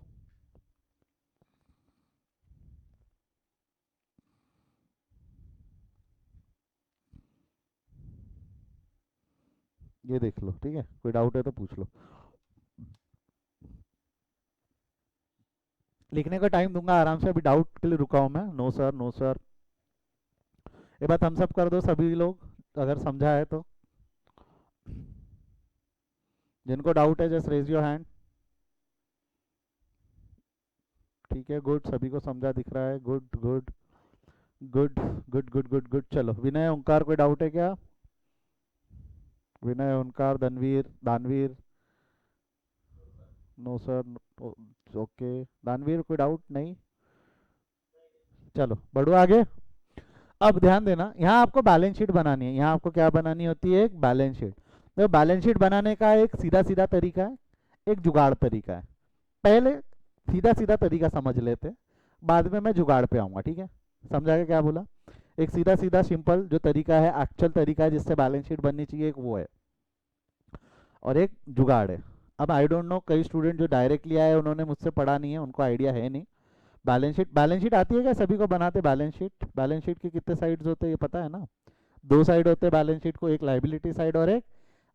S1: ये देख लो, ठीक है, कोई डाउट है तो पूछ लो। लिखने का टाइम दूंगा आराम से, अभी डाउट के लिए रुका हूं मैं। No sir, no sir. ये बात हम सब कर दो सभी लोग, अगर समझा है तो। जिनको डाउट है जस्ट रेज योर हैंड। ठीक है, गुड, सभी को समझा दिख रहा है। Good good good good good good good. चलो, विनय ओंकार कोई डाउट है क्या? विनय Omkar Danveer Danveer. No sir, okay. Danveer कोई डाउट नहीं? चलो बढ़ो आगे। अब ध्यान देना, यहाँ आपको बैलेंस शीट बनानी है। यहाँ आपको क्या बनानी होती है? एक बैलेंस शीट। तो बैलेंस शीट बनाने का एक सीधा सीधा तरीका है, एक जुगाड़ तरीका है। पहले सीधा सीधा तरीका समझ लेते हैं, बाद में मैं जुगाड़ पे आऊंगा। ठीक है, समझा के क्या बोला? एक सीधा सीधा सिंपल जो तरीका है, एक्चुअल तरीका है जिससे बैलेंस शीट बननी चाहिए, एक वो है, और एक जुगाड़ है। अब आई डोंट नो, कई स्टूडेंट जो डायरेक्टली आए उन्होंने मुझसे पढ़ा नहीं है, उनको आइडिया है नहीं। बैलेंस शीट आती है क्या सभी को बनाते? बैलेंस शीट, बैलेंस शीट के कितने साइड्स होते हैं ये पता है ना? दो साइड होते हैं बैलेंस शीट को, एक लाइबिलिटी साइड और एक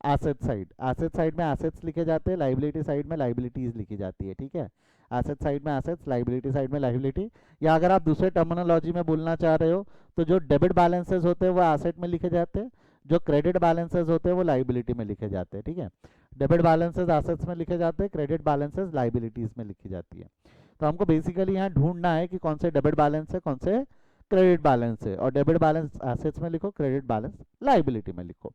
S1: एसेट साइड। एसेट साइड में एसेट्स लिखे जाते हैं, लाइबिलिटी साइड में लाइबिलिटीज लिखी जाती है। ठीक है, एसेट साइड में एसेट्स, लाइबिलिटी साइड में लाइबिलिटी। या अगर आप दूसरे टर्मिनोलॉजी में बोलना चाह रहे हो तो जो डेबिट बैलेंसेस होते हैं वो एसेट में लिखे जाते हैं, जो क्रेडिट बैलेंसेस होते हैं वो लाइबिलिटी में लिखे जाते हैं। ठीक है, डेबिट बैलेंसेस एसेट्स में लिखे जाते हैं, क्रेडिट बैलेंसेस लाइबिलिटीज में लिखी जाती है। तो हमको बेसिकली यहाँ ढूंढना है कि कौन से डेबिट बैलेंस है, कौन से क्रेडिट बैलेंस है। और डेबिट बैलेंस एसेट्स में लिखो, क्रेडिट बैलेंस लाइबिलिटी में लिखो।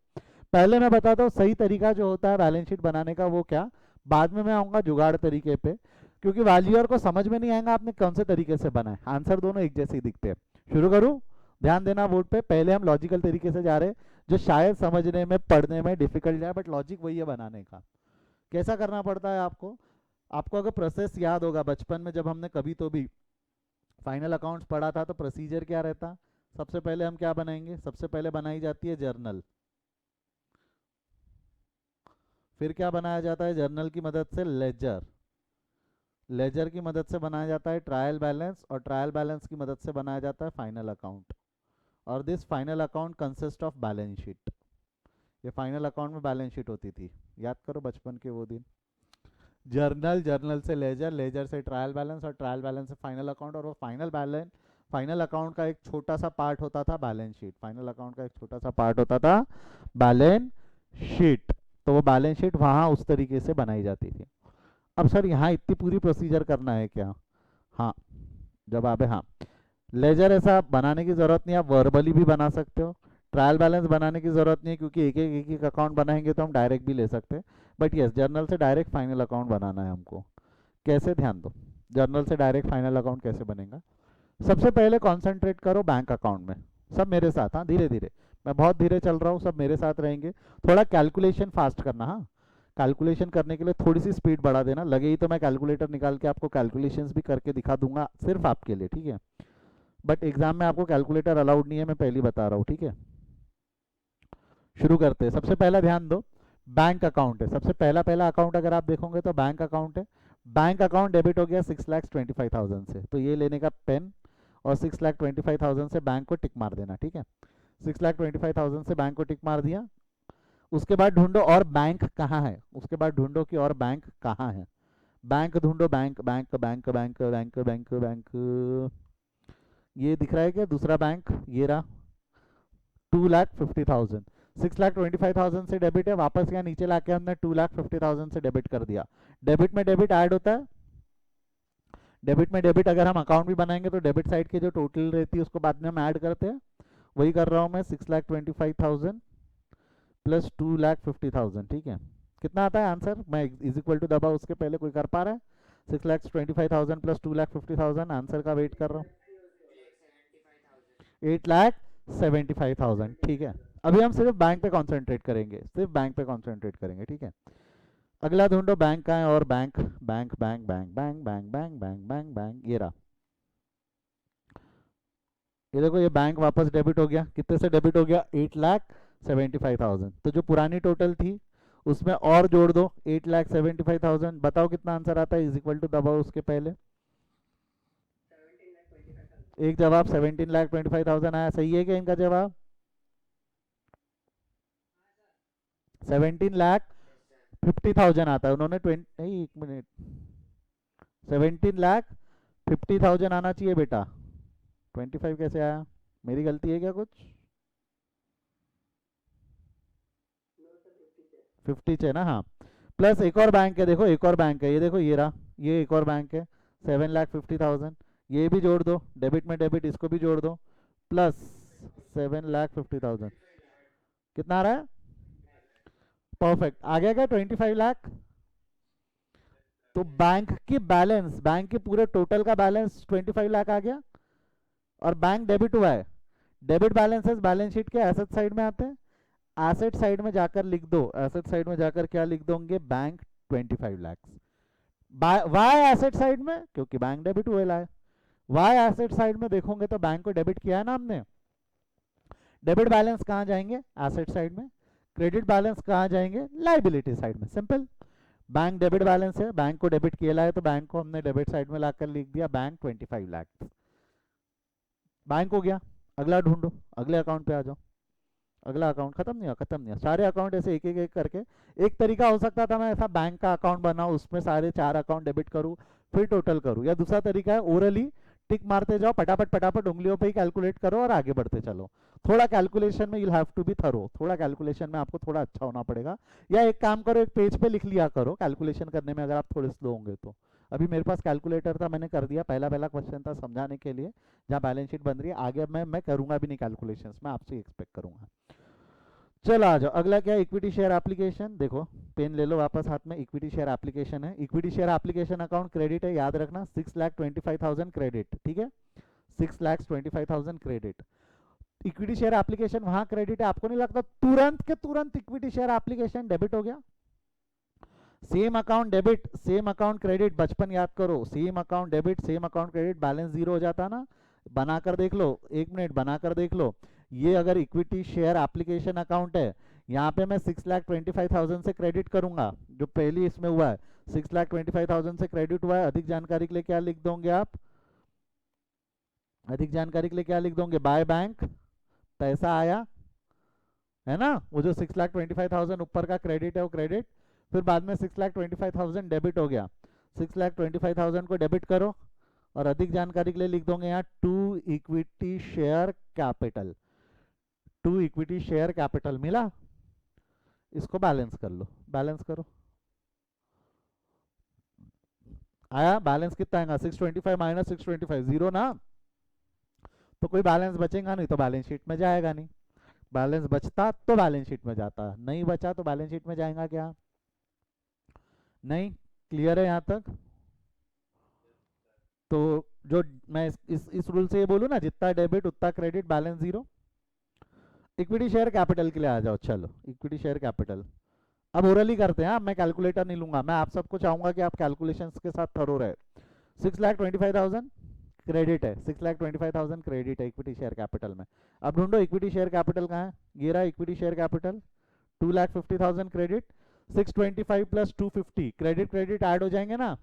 S1: पहले मैं बताता हूँ सही तरीका जो होता है बैलेंस शीट बनाने का वो क्या, बाद में मैं आऊंगा जुगाड़ तरीके पे, क्योंकि वैल्यूअर को समझ में नहीं आएगा आपने कौन से तरीके से बनाए, आंसर दोनों एक जैसे ही दिखते हैं। शुरू करूँ? ध्यान देना बोर्ड पे, पहले हम लॉजिकल तरीके से जा रहे हैं, जो शायद समझने में पढ़ने में डिफिकल्ट है, बट लॉजिक वही है बनाने का। कैसा करना पड़ता है आपको? आपको अगर प्रोसेस याद होगा बचपन में जब हमने कभी तो भी फाइनल अकाउंट्स पढ़ा था, तो प्रोसीजर क्या रहता? सबसे पहले हम क्या बनाएंगे? सबसे पहले बनाई जाती है जर्नल। फिर क्या बनाया जाता है जर्नल की मदद से? लेजर। लेजर की मदद से बनाया जाता है ट्रायल बैलेंस, और ट्रायल बैलेंस की मदद से बनाया जाता है फाइनल अकाउंट। और this final account consist of balance sheet. ये फाइनल अकाउंट में बैलेंस शीट होती थी, याद करो बचपन के वो दिन। जर्नल, जर्नल से लेजर, लेजर से ट्रायल बैलेंस, और ट्रायल बैलेंस से फाइनल अकाउंट, और वो फाइनल बैलेंस, फाइनल अकाउंट का एक छोटा सा पार्ट होता था बैलेंस शीट। फाइनल अकाउंट का एक छोटा सा पार्ट होता था बैलेंस शीट। तो वो बैलेंस शीट वहाँ उस तरीके से बनाई जाती थी। अब सर यहाँ इतनी पूरी प्रोसीजर करना है क्या? हाँ, जवाब है हाँ। लेजर ऐसा बनाने की ज़रूरत नहीं, आप वर्बली भी बना सकते हो। ट्रायल बैलेंस बनाने की ज़रूरत नहीं है, क्योंकि एक एक अकाउंट बनाएंगे तो हम डायरेक्ट भी ले सकते हैं। बट यस, जर्नल से डायरेक्ट फाइनल अकाउंट बनाना है हमको। कैसे? ध्यान दो, जर्नल से डायरेक्ट फाइनल अकाउंट कैसे बनेगा। सबसे पहले कॉन्सेंट्रेट करो बैंक अकाउंट में। सब मेरे साथ, हाँ, धीरे धीरे। मैं बहुत धीरे चल रहा हूँ, सब मेरे साथ रहेंगे। थोड़ा कैलकुलेशन फास्ट करना, हाँ। कैलकुलेशन करने के लिए थोड़ी सी स्पीड बढ़ा देना। लगे ही तो मैं कैलकुलेटर निकाल के आपको कैलकुलेशंस भी करके दिखा दूंगा, सिर्फ आपके लिए, ठीक है। बट एग्जाम में आपको कैलकुलेटर अलाउड नहीं है, मैं पहले बता रहा हूँ, ठीक है। शुरू करते हैं। सबसे पहला ध्यान दो, बैंक अकाउंट है। सबसे पहला पहला अकाउंट अगर आप देखोगे तो बैंक अकाउंट है। बैंक अकाउंट डेबिट हो गया 6,25,000 से, तो ये लेने का पेन, और 6,25,000 से बैंक को टिक मार देना, ठीक है। 6,25,000 से बैंक को टिक मार दिया। उसके बाद ढूंढो और बैंक कहाँ है, उसके बाद ढूंढो कि और बैंक कहाँ है। बैंक ढूंढो, bank bank bank bank bank bank bank, ये दिख रहा है क्या दूसरा बैंक? ये रहा, 2,50,000। 6,25,000 से डेबिट है, वापस यहाँ नीचे लाके हमने 2,50,000 से डेबिट कर दिया। डेबिट में डेबिट ऐड होता है। डेबिट में डेबिट अगर हम अकाउंट भी बनाएंगे तो डेबिट साइड की जो टोटल रहती है उसको बाद में हम ऐड करते हैं। वही कर रहा हूँ मैं, 6,25,000 प्लस 2,50,000, ठीक है। कितना आता है आंसर? मैं इज इक्वल टू दबा, उसके पहले कोई कर पा रहा है? 6,25,000 प्लस 2,50,000, आंसर का वेट कर रहा हूँ। 8,75,000, ठीक है। अभी हम सिर्फ बैंक पे कॉन्सेंट्रेट करेंगे, सिर्फ बैंक पे कॉन्सेंट्रेट करेंगे, ठीक है। अगला ढूंढो बैंक का है, और bank bank bank bank bank bank bank bank bank bank, ये रहा। ये देखो, ये बैंक वापस डेबिट हो गया। कितने से डेबिट हो गया? 8,75,000। तो जो पुरानी टोटल थी उसमें और जोड़ दो 8,75,000। बताओ कितना आंसर आता है? इज इक्वल टू दबाओ उसके पहले। एक जवाब 17,25,000 आया, सही है क्या इनका जवाब? 17,50,000 आता है। उन्होंने 20, नहीं, एक मिनट, 17,50,000 आना चाहिए बेटा। 25 कैसे आया? मेरी गलती है क्या कुछ? 50 है ना, हाँ। प्लस एक और बैंक है, देखो एक और बैंक है, ये देखो, ये रहा, ये एक और बैंक है, 7,50,000। ये भी जोड़ दो, डेबिट में डेबिट, इसको भी जोड़ दो, प्लस 7,50,000। कितना आ रहा है? परफेक्ट, आ गया क्या 25 लाख? तो बैंक की बैलेंस, बैंक के पूरे टोटल का बैलेंस 25 लाख आ गया, और बैंक डेबिट हुआ है। डेबिट बैलेंसेस बैलेंस शीट के एसेट साइड में आते हैं। एसेट साइड में जाकर लिख दो, एसेट साइड में जाकर क्या लिख दोगे? Bank 25 lakh. Why asset side में? क्योंकि बैंक डेबिट हुआ है। वाई एसेट साइड में देखोगे तो बैंक को डेबिट किया है ना हमने। डेबिट बैलेंस कहाँ जाएंगे? एसेट साइड में। क्रेडिट बैलेंस कहाँ जाएंगे? लाइबिलिटी साइड में। सिंपल। बैंक डेबिट बैलेंस है, बैंक को डेबिट किया है, तो बैंक को हमने डेबिट साइड में लाकर लिख दिया बैंक 25 लाख। बैंक हो गया। अगला ढूंढो, अगले अकाउंट पे आ जाओ। अगला अकाउंट खत्म नहीं हुआ, खत्म नहीं हुआ, सारे अकाउंट ऐसे एक एक एक करके। एक तरीका हो सकता था मैं ऐसा बैंक का अकाउंट बनाऊं, उसमें सारे 4 अकाउंट डेबिट करूं, फिर टोटल करूं। या दूसरा तरीका है ओरली टिक मारते जाओ, फटाफट फटाफट उंगलियों पे ही कैलकुलेट करो और आगे बढ़ते चलो। थोड़ा कैलकुलेशन में you'll have to be thorough, थोड़ा कैलकुलेशन में आपको थोड़ा अच्छा होना पड़ेगा। या एक काम करो, एक पेज पे लिख लिया करो कैलकुलेशन करने में, अगर आप थोड़े स्लो होंगे तो। अभी मेरे पास कैलकुलेटर था, मैंने कर दिया, पहला पहला क्वेश्चन था समझाने के लिए, जहाँ बैलेंस शीट बन रही है। आगे मैं करूंगा भी नहीं कैलकुलेशंस, मैं आपसे एक्सपेक्ट करूंगा। चलो आ जाओ, अगला क्या है? Equity share application. देखो, पेन ले लो वापस हाथ में, इक्विटी शेयर एप्लीकेशन है। Equity share application account credit है, याद रखना, 6,25,000 क्रेडिट, ठीक है। 6,25,000 क्रेडिट। इक्विटी शेयर एप्लीकेशन वहां क्रेडिट है, आपको नहीं लगता तुरंत के तुरंत इक्विटी शेयर एप्लीकेशन डेबिट हो गया? Same account debit, same account credit, बचपन याद करो, same account debit, same account credit, balance zero हो जाता ना। बनाकर देख लो, एक मिनट बनाकर देख लो। ये अगर इक्विटी शेयर एप्लीकेशन अकाउंट है, यहाँ पे मैं 6,25,000 से क्रेडिट करूंगा, जो पहली इसमें हुआ है 6,25,000 से क्रेडिट हुआ है। अधिक जानकारी के लिए क्या लिख दोगे आप? अधिक जानकारी के लिए क्या लिख दोगे? बाय बैंक, पैसा आया है ना, वो जो 6,25,000 ऊपर का क्रेडिट है वो क्रेडिट, फिर बाद में 6,25,000 डेबिट हो गया। 6,25,000 को डेबिट करो और अधिक जानकारी के लिए लिख दोगे यहाँ to equity share capital. To equity share capital मिला, इसको बैलेंस कर लो, बैलेंस करो। आया बैलेंस कितना आएगा? 625 माइनस 625 जीरो ना, तो कोई बैलेंस बचेगा नहीं तो बैलेंस शीट में जाएगा नहीं। बैलेंस बचता तो बैलेंस शीट में जाता, नहीं बचा तो बैलेंस शीट में जाएगा क्या? नहीं। क्लियर है यहाँ तक? तो जो मैं इस रूल से ये बोलूँ ना, जितना डेबिट उतना credit, balance zero. Equity share capital के लिए आ जाओ। चलो इक्विटी शेयर कैपिटल अब ओरली करते हैं। मैं कैलकुलेटर नहीं लूंगा, मैं आप सबको चाहूंगा कि आप कैलकुलेशंस के साथ थरो रहे। 6,25,000 क्रेडिट है, 6,25,000 क्रेडिट है इक्विटी शेयर कैपिटल में। अब ढूंढो इक्विटी शेयर कैपिटल कहाँ है? ये रहा equity share capital, 2,50,000 credit, 625 plus 250 credit, credit add हो जाएंगे ना,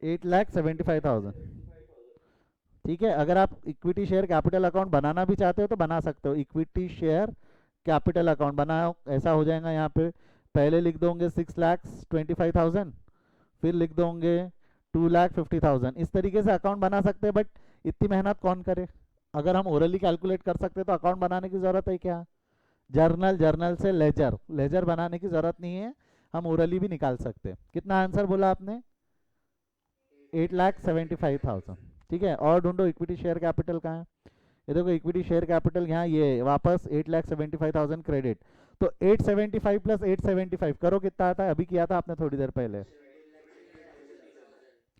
S1: 8,75,000। ठीक है, अगर आप इक्विटी शेयर कैपिटल अकाउंट बनाना भी चाहते हो तो बना सकते हो। इक्विटी शेयर कैपिटल अकाउंट बनाओ, ऐसा हो जाएगा। यहाँ पे पहले लिख दोगे 6,25,000, फिर लिख दोगे 2,50,000। इस तरीके से अकाउंट बना सकते हैं, बट इतनी मेहनत कौन करे? अगर हम ओरली कैलकुलेट कर सकते तो अकाउंट बनाने की जरूरत है क्या? जर्नल, जर्नल से लेजर, लेजर बनाने की जरूरत नहीं है, हम ओरली भी निकाल सकते हैं। कितना आंसर बोला आपने? 8,75,000। ठीक है, और ढूंढो इक्विटी शेयर कैपिटल कहाँ है? ये देखो इक्विटी शेयर कैपिटल यहाँ, ये वापस 8,75,000 क्रेडिट। तो 875 प्लस 875 करो कितना आता है? अभी किया था आपने थोड़ी देर पहले,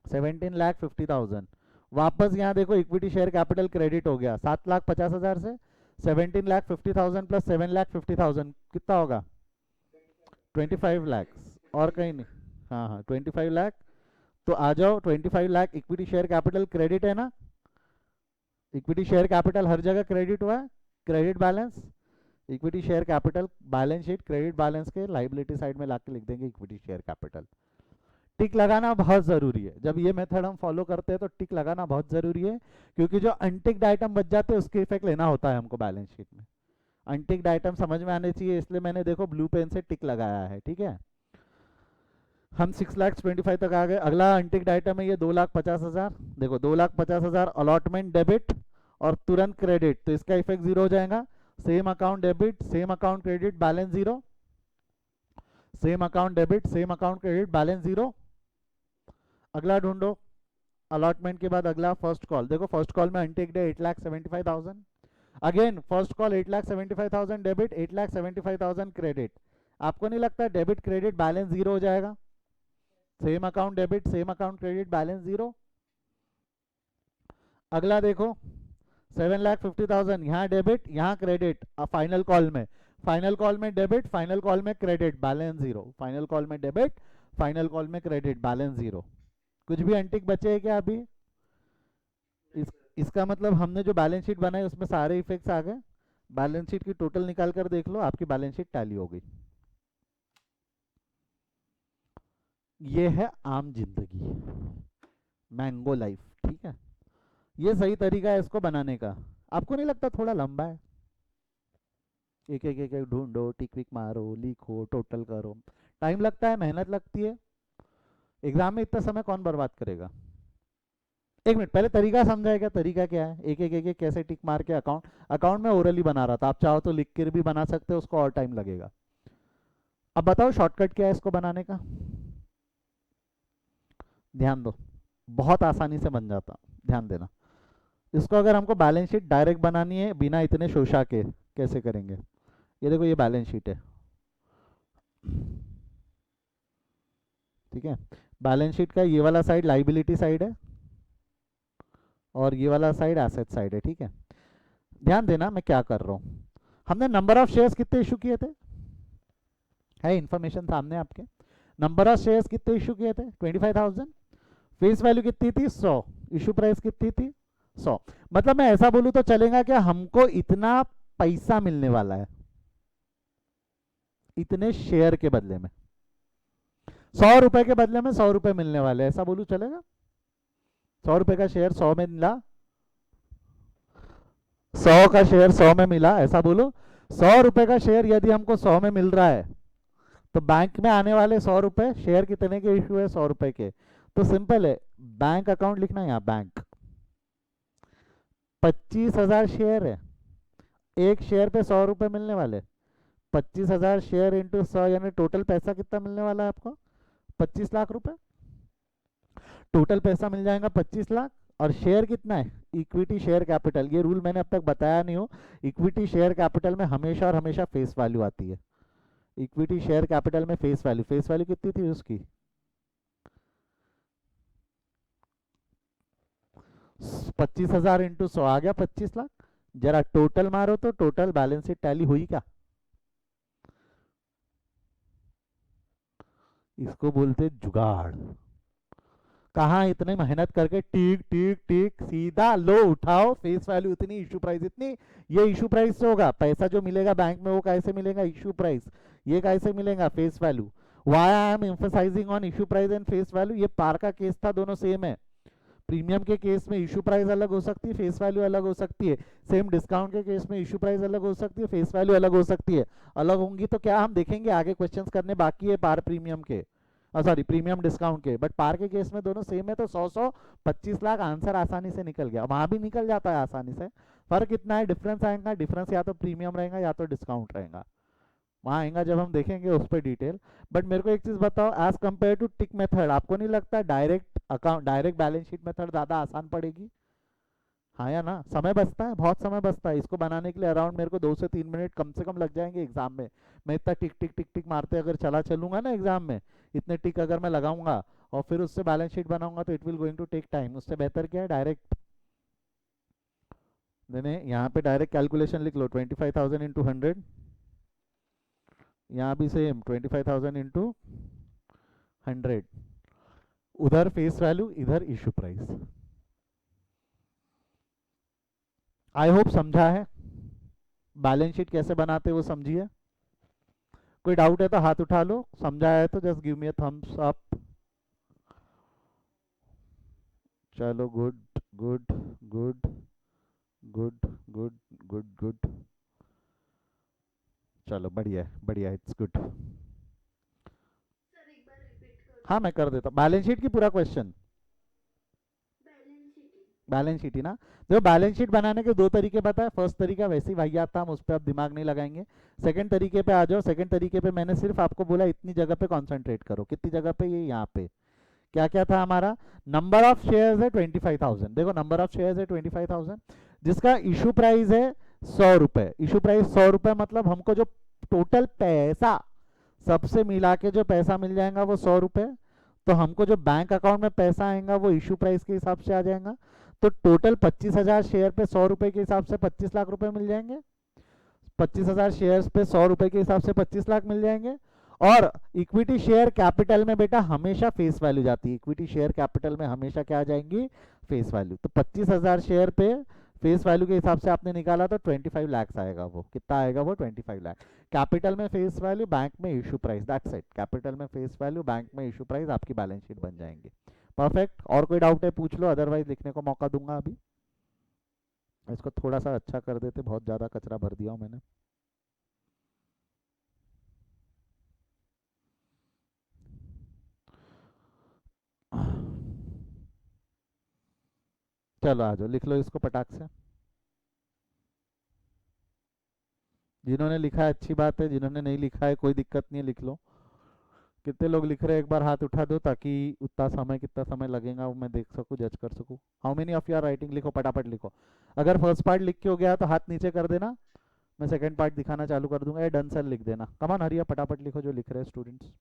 S1: 17,50,000। वापस यहाँ देखो इक्विटी शेयर कैपिटल क्रेडिट हो गया 7,50,000 से। 17,50,000 प्लस 7,50,000 कितना होगा? 25 लाख, और कहीं नहीं। हाँ हाँ 25 लाख। तो आ जाओ 25 lakh equity share capital credit है ना, इक्विटी शेयर कैपिटल हर जगह क्रेडिट हुआ है। Credit balance, equity share capital, balance sheet credit balance के लाइबिलिटी साइड में लाके लिख देंगे इक्विटी शेयर कैपिटल। टिक लगाना बहुत जरूरी है, जब ये मेथड हम फॉलो करते हैं तो टिक लगाना बहुत जरूरी है, क्योंकि जो अनटिक्ड आइटम बच जाते हैं उसके इफेक्ट लेना होता है हमको बैलेंस शीट में। अनटिक्ड आइटम समझ में आने चाहिए, इसलिए मैंने देखो ब्लू पेन से टिक लगाया है। ठीक है, हम 6,25,000 तक आ गए। अगला अनटिक्ड आइटम है ये 2,50,000। देखो 2,50,000 अलॉटमेंट डेबिट और तुरंत क्रेडिट, तो इसका इफेक्ट जीरो हो जाएगा। Same account debit, same account credit, balance zero. Same account debit, same account credit, balance zero. अगला ढूंढो अलॉटमेंट के बाद अगला फर्स्ट कॉल। देखो फर्स्ट कॉल में अनटिक्ड है 8,75,000। Again first call 8,75,000 debit, 8,75,000 credit. आपको नहीं लगता डेबिट क्रेडिट बैलेंस जीरो हो जाएगा? Same account debit, same account credit, balance zero. अगला देखो 7,50,000, यहाँ डेबिट यहाँ क्रेडिट, फाइनल कॉल में, फाइनल कॉल में डेबिट, फाइनल कॉल में credit, balance zero. Final call में डेबिट, फाइनल कॉल में क्रेडिट, बैलेंस जीरो। कुछ भी अनटिक बचे है क्या अभी? इसका मतलब हमने जो बैलेंस शीट बनाई उसमें सारे इफेक्ट्स आ गए। बैलेंस शीट की टोटल निकाल कर देख लो, आपकी बैलेंस शीट टैली हो गई। ये है आम जिंदगी, मैंगो लाइफ। ठीक है, ये सही तरीका है इसको बनाने का। आपको नहीं लगता थोड़ा लंबा है? एक एक एक एक ढूंढो, टिक विक मारो, लिखो, टोटल करो, टाइम लगता है, मेहनत लगती है। एग्जाम में इतना समय कौन बर्बाद करेगा? एक मिनट पहले तरीका समझाएगा, तरीका क्या है? एक एक कैसे टिक मार के अकाउंट, अकाउंट में ओरली बना रहा था, आप चाहो तो लिख कर भी बना सकते हो, उसको और टाइम लगेगा। अब बताओ शॉर्टकट क्या है इसको बनाने का? ध्यान दो, बहुत आसानी से बन जाता, ध्यान देना। इसको अगर हमको बैलेंस शीट डायरेक्ट बनानी है बिना इतने शोषा के, कैसे करेंगे? ये देखो ये बैलेंस शीट है, ठीक है। बैलेंस शीट का ये वाला साइड लाइबिलिटी साइड है और ये वाला साइड एसेट साइड है, ठीक है। ध्यान देना मैं क्या कर रहा हूँ। हमने नंबर ऑफ शेयर्स कितने इशू किए थे? है इंफॉर्मेशन सामने आपके। नंबर ऑफ शेयर्स कितने इशू किए थे? 25,000। फेस वैल्यू कितनी थी? 100। इशू प्राइस कितनी थी? 100। मतलब मैं ऐसा बोलूं तो चलेगा कि हमको इतना पैसा मिलने वाला है इतने शेयर के बदले में, 100 रुपए के बदले में 100 रुपए मिलने वाले, ऐसा बोलूं चलेगा? 100 रुपए का शेयर 100 में मिला, 100 का शेयर 100 में मिला, ऐसा बोलो। 100 रुपए का शेयर यदि हमको 100 में मिल रहा है तो बैंक में आने वाले 100 रुपए, शेयर कितने के इशू है? 100 रुपए के। तो सिंपल है, बैंक अकाउंट लिखना है यहाँ, बैंक। 25,000 शेयर है, एक शेयर पे 100 रुपए मिलने वाले, 25,000 शेयर इंटू 100, यानी टोटल पैसा कितना मिलने वाला है आपको? 25 लाख रुपए। टोटल पैसा मिल जाएगा 25 लाख। और शेयर कितना है? इक्विटी शेयर कैपिटल, ये रूल मैंने अब तक बताया नहीं हो। इक्विटी शेयर कैपिटल में हमेशा और हमेशा फेस वैल्यू आती है। इक्विटी शेयर कैपिटल में फेस वैल्यू कितनी थी उसकी? 25,000 इंटू 100 आ गया 25 लाख। जरा टोटल मारो तो टोटल बैलेंस शीट टैली हुई क्या? इसको बोलते जुगाड़। कहाँ इतने मेहनत करके टिक टिक टिक सीधा लो उठाओ, फेस वैल्यू इतनी, इशू प्राइस इतनी। ये इशू प्राइस से होगा, पैसा जो मिलेगा बैंक में वो कैसे मिलेगा? Issue price. ये कैसे मिलेगा? Face value. Why I am emphasising on issue price and face value, ये पार का केस था, दोनों सेम है। प्रीमियम के केस में इशू प्राइस अलग हो सकती है, फेस वैल्यू अलग हो सकती है। सेम डिस्काउंट के केस में इशू प्राइस अलग हो सकती है, फेस वैल्यू अलग हो सकती है। अलग होंगी तो क्या, हम देखेंगे आगे, क्वेश्चंस करने बाकी है पार प्रीमियम के, सॉरी प्रीमियम डिस्काउंट के। बट पार के केस में दोनों सेम है, तो 100 25 लाख आंसर आसानी से निकल गया। वहां भी निकल जाता है आसानी से। फर्क इतना है, डिफरेंस आएगा, डिफरेंस या तो प्रीमियम रहेगा या तो डिस्काउंट रहेगा। वहाँ आएगा जब हम देखेंगे उस पर डिटेल। बट मेरे को एक चीज़ बताओ, as compare to tick method, आपको नहीं लगता direct account, direct balance sheet method ज़्यादा आसान पड़ेगी? हाँ या ना? समय बचता है, बहुत समय बचता है। इसको बनाने के लिए अराउंड मेरे को 2 से 3 मिनट कम से कम लग जाएंगे एग्जाम में। मैं इतना टिक टिक टिक टिक मारते अगर चला चलूंगा ना एग्जाम में, इतने टिक अगर मैं लगाऊंगा और फिर उससे बैलेंस शीट बनाऊंगा तो it will going to take time. उससे बेहतर क्या है, डायरेक्ट मैंने यहाँ पे डायरेक्ट कैलकुलेशन लिख लो, 25,000 इंटू 100, यहाँ भी सेम 25,000 इंटू 100, उधर फेस वैल्यू इधर इशू प्राइस। आई होप समझा है, बैलेंस शीट कैसे बनाते वो समझिए। कोई डाउट है तो हाथ उठा लो, समझा है तो just give me a thumbs up. चलो good good good good good good good, चलो बढ़िया है बढ़िया, इट्स गुड।
S2: सर एक बार रिपीट कर
S1: हाँ
S2: दो।
S1: मैं कर देता हूँ बैलेंस शीट की पूरा क्वेश्चन।
S2: बैलेंस शीट ही।
S1: बैलेंस शीट ही ना? देखो बैलेंस शीट बनाने के दो तरीके बताए। फर्स्ट तरीका वैसे ही वाहियात था, हम उस पर अब दिमाग नहीं लगाएंगे। सेकंड तरीके पे आ जाओ। सेकंड तरीके पे मैंने सिर्फ आपको बोला इतनी जगह पे कंसंट्रेट करो। कितनी जगह पे? ये यहाँ पे क्या क्या था हमारा? नंबर ऑफ शेयर्स है 25,000, देखो नंबर ऑफ शेयर्स है 25,000, जिसका इशू प्राइस है 100 रुपए। इशू प्राइस 100 रुपए, मतलब हमको जो टोटल पैसा सबसे मिला के जो पैसा मिल जाएगा वो 100 रुपए। तो हमको जो बैंक अकाउंट में पैसा आएगा वो इशू प्राइस के हिसाब से आ जाएगा। तो टोटल 25,000 शेयर पे 100 रुपए के हिसाब से 25 लाख रुपए मिल जाएंगे। 25,000 शेयर्स पे 100 रुपए के हिसाब से 25 लाख मिल जाएंगे। और इक्विटी शेयर कैपिटल में बेटा हमेशा फेस वैल्यू जाती है। इक्विटी शेयर कैपिटल में हमेशा क्या आ जाएंगी? Face value. तो 25,000 शेयर पे फेस वैल्यू के हिसाब से आपने निकाला तो 25 लाख आएगा। वो कितना आएगा? वो 25 लाख। कैपिटल में फेस वैल्यू, बैंक में issue price, that's it. Capital में फेस वैल्यू, बैंक में इशू प्राइस, आपकी बैलेंस शीट बन जाएंगी। परफेक्ट। और कोई डाउट है पूछ लो, अदरवाइज लिखने को मौका दूंगा अभी। इसको थोड़ा सा अच्छा कर देते, बहुत ज़्यादा कचरा भर दिया हूँ मैंने। चलो आ जाओ, लिख लो इसको पटाख से। जिन्होंने लिखा है अच्छी बात है, जिन्होंने नहीं लिखा है कोई दिक्कत नहीं है, लिख लो। कितने लोग लिख रहे हैं एक बार हाथ उठा दो, ताकि उतना समय, कितना समय लगेगा वो मैं देख सकूं, जज कर सकूं। How many of you are writing? लिखो फटाफट लिखो। अगर फर्स्ट पार्ट लिख के हो गया तो हाथ नीचे कर देना, मैं सेकंड पार्ट दिखाना चालू कर दूंगा। ये डन सर लिख देना। कमान हरिया, फटाफट लिखो जो लिख रहे हैं स्टूडेंट्स।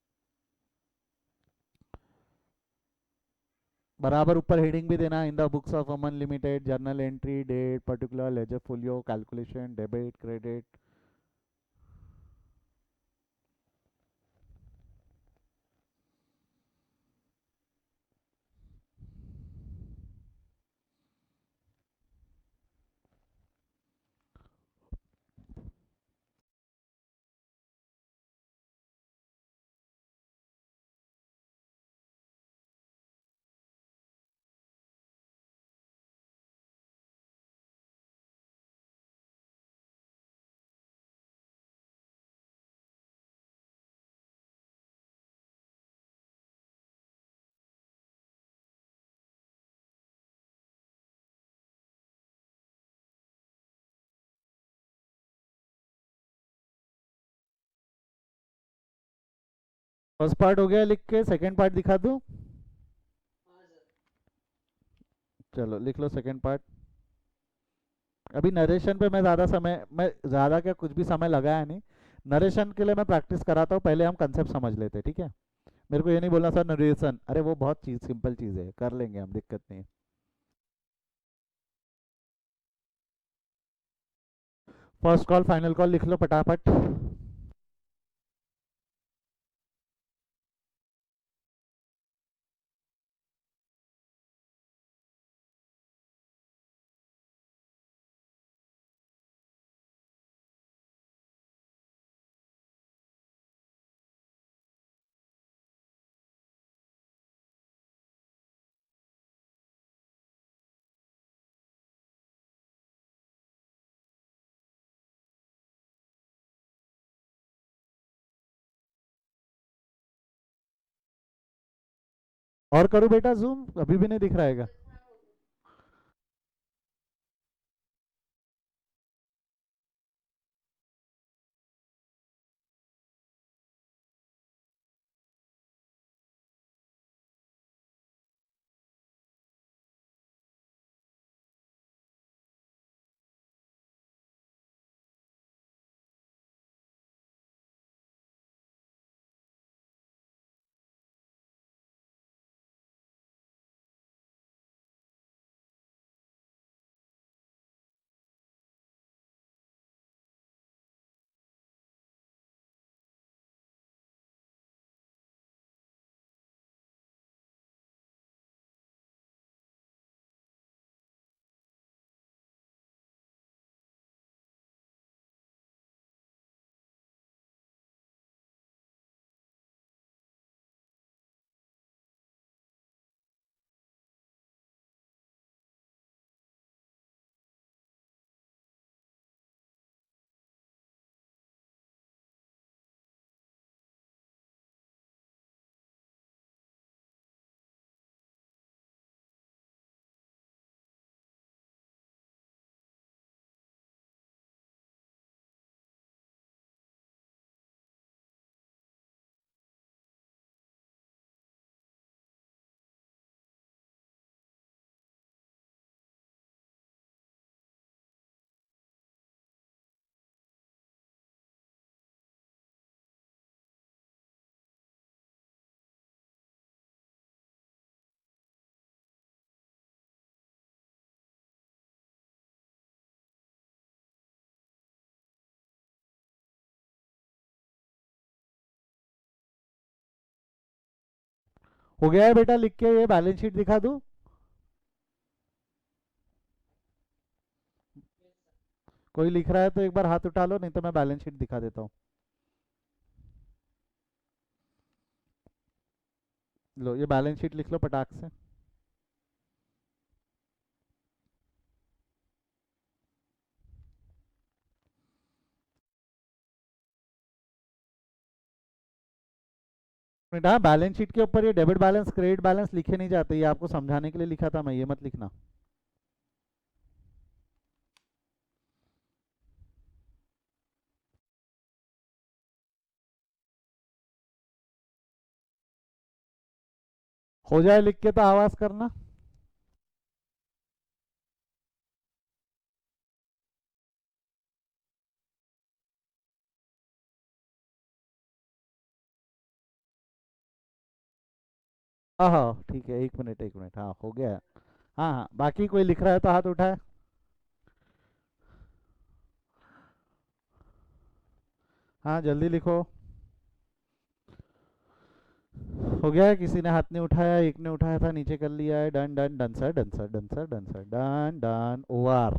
S1: बराबर ऊपर हेडिंग भी देना, in the books of Aman limited, journal entry, date, particular, ledger folio, calculation, debit, credit. First part हो गया लिख के, सेकंड पार्ट दिखा दूं? चलो लिख लो सेकंड पार्ट। अभी नरेशन पे मैं ज़्यादा क्या कुछ भी समय लगाया नहीं। नरेशन के लिए मैं प्रैक्टिस कराता हूँ, पहले हम कंसेप्ट समझ लेते हैं, ठीक है? मेरे को ये नहीं बोलना सर नरेशन, अरे वो बहुत चीज़ सिंपल चीज़ है, कर लेंगे हम, दिक्कत नहीं है। फर्स्ट कॉल फाइनल कॉल लिख लो फटाफट। और करूँ बेटा जूम? अभी भी नहीं दिख रहा है?
S2: हाँ हो गया।
S1: हो गया है बेटा लिख के, ये बैलेंस शीट दिखा दूँ? कोई लिख रहा है तो एक बार हाथ उठा लो, नहीं तो मैं बैलेंस शीट दिखा देता हूँ। लो ये बैलेंस शीट लिख लो पटाख से। बेटा बैलेंस शीट के ऊपर ये डेबिट बैलेंस क्रेडिट बैलेंस लिखे नहीं जाते, ये आपको समझाने के लिए लिखा था मैं, ये मत लिखना। हो जाए लिख के तो आवाज करना। हाँ हाँ ठीक है, एक मिनट, हाँ हो गया है। हाँ हाँ, बाकी कोई लिख रहा है तो हाथ उठाए। हाँ जल्दी लिखो। हो गया है? किसी ने हाथ नहीं उठाया, एक ने उठाया था, नीचे कर लिया है। Done done done sir, done sir, done sir, done sir, done done over.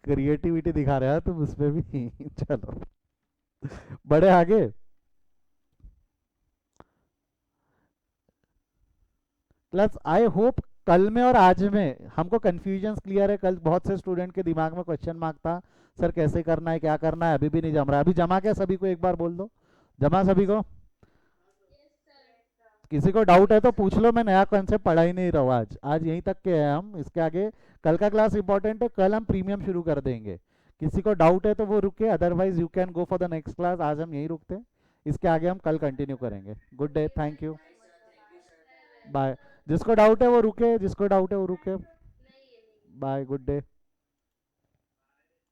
S1: Creativity दिखा रहे हो तुम उसपे भी। चलो बड़े आगे। प्लस आई होप कल में और आज में हमको कंफ्यूजन क्लियर है। कल बहुत से स्टूडेंट के दिमाग में क्वेश्चन मार्क था, सर कैसे करना है, क्या करना है, अभी भी नहीं जम रहा। अभी जमा क्या सभी को, एक बार बोल दो। जमा सभी को?
S2: Yes sir.
S1: किसी को डाउट है तो पूछ लो, मैं नया कॉन्सेप्ट पढ़ा ही नहीं रहा हूँ आज। आज यहीं तक के हैं हम, इसके आगे कल का क्लास इंपॉर्टेंट है, कल हम प्रीमियम शुरू कर देंगे। किसी को डाउट है तो वो रुके, otherwise you can go for the next class. आज हम यहीं रुकते हैं, इसके आगे हम कल कंटिन्यू करेंगे. Good day, thank you,
S3: bye sir, thank you sir.
S1: Bye. जिसको डाउट है वो रुके, जिसको डाउट है वो रुके.
S2: नहीं, ये नहीं.
S1: Bye, good day.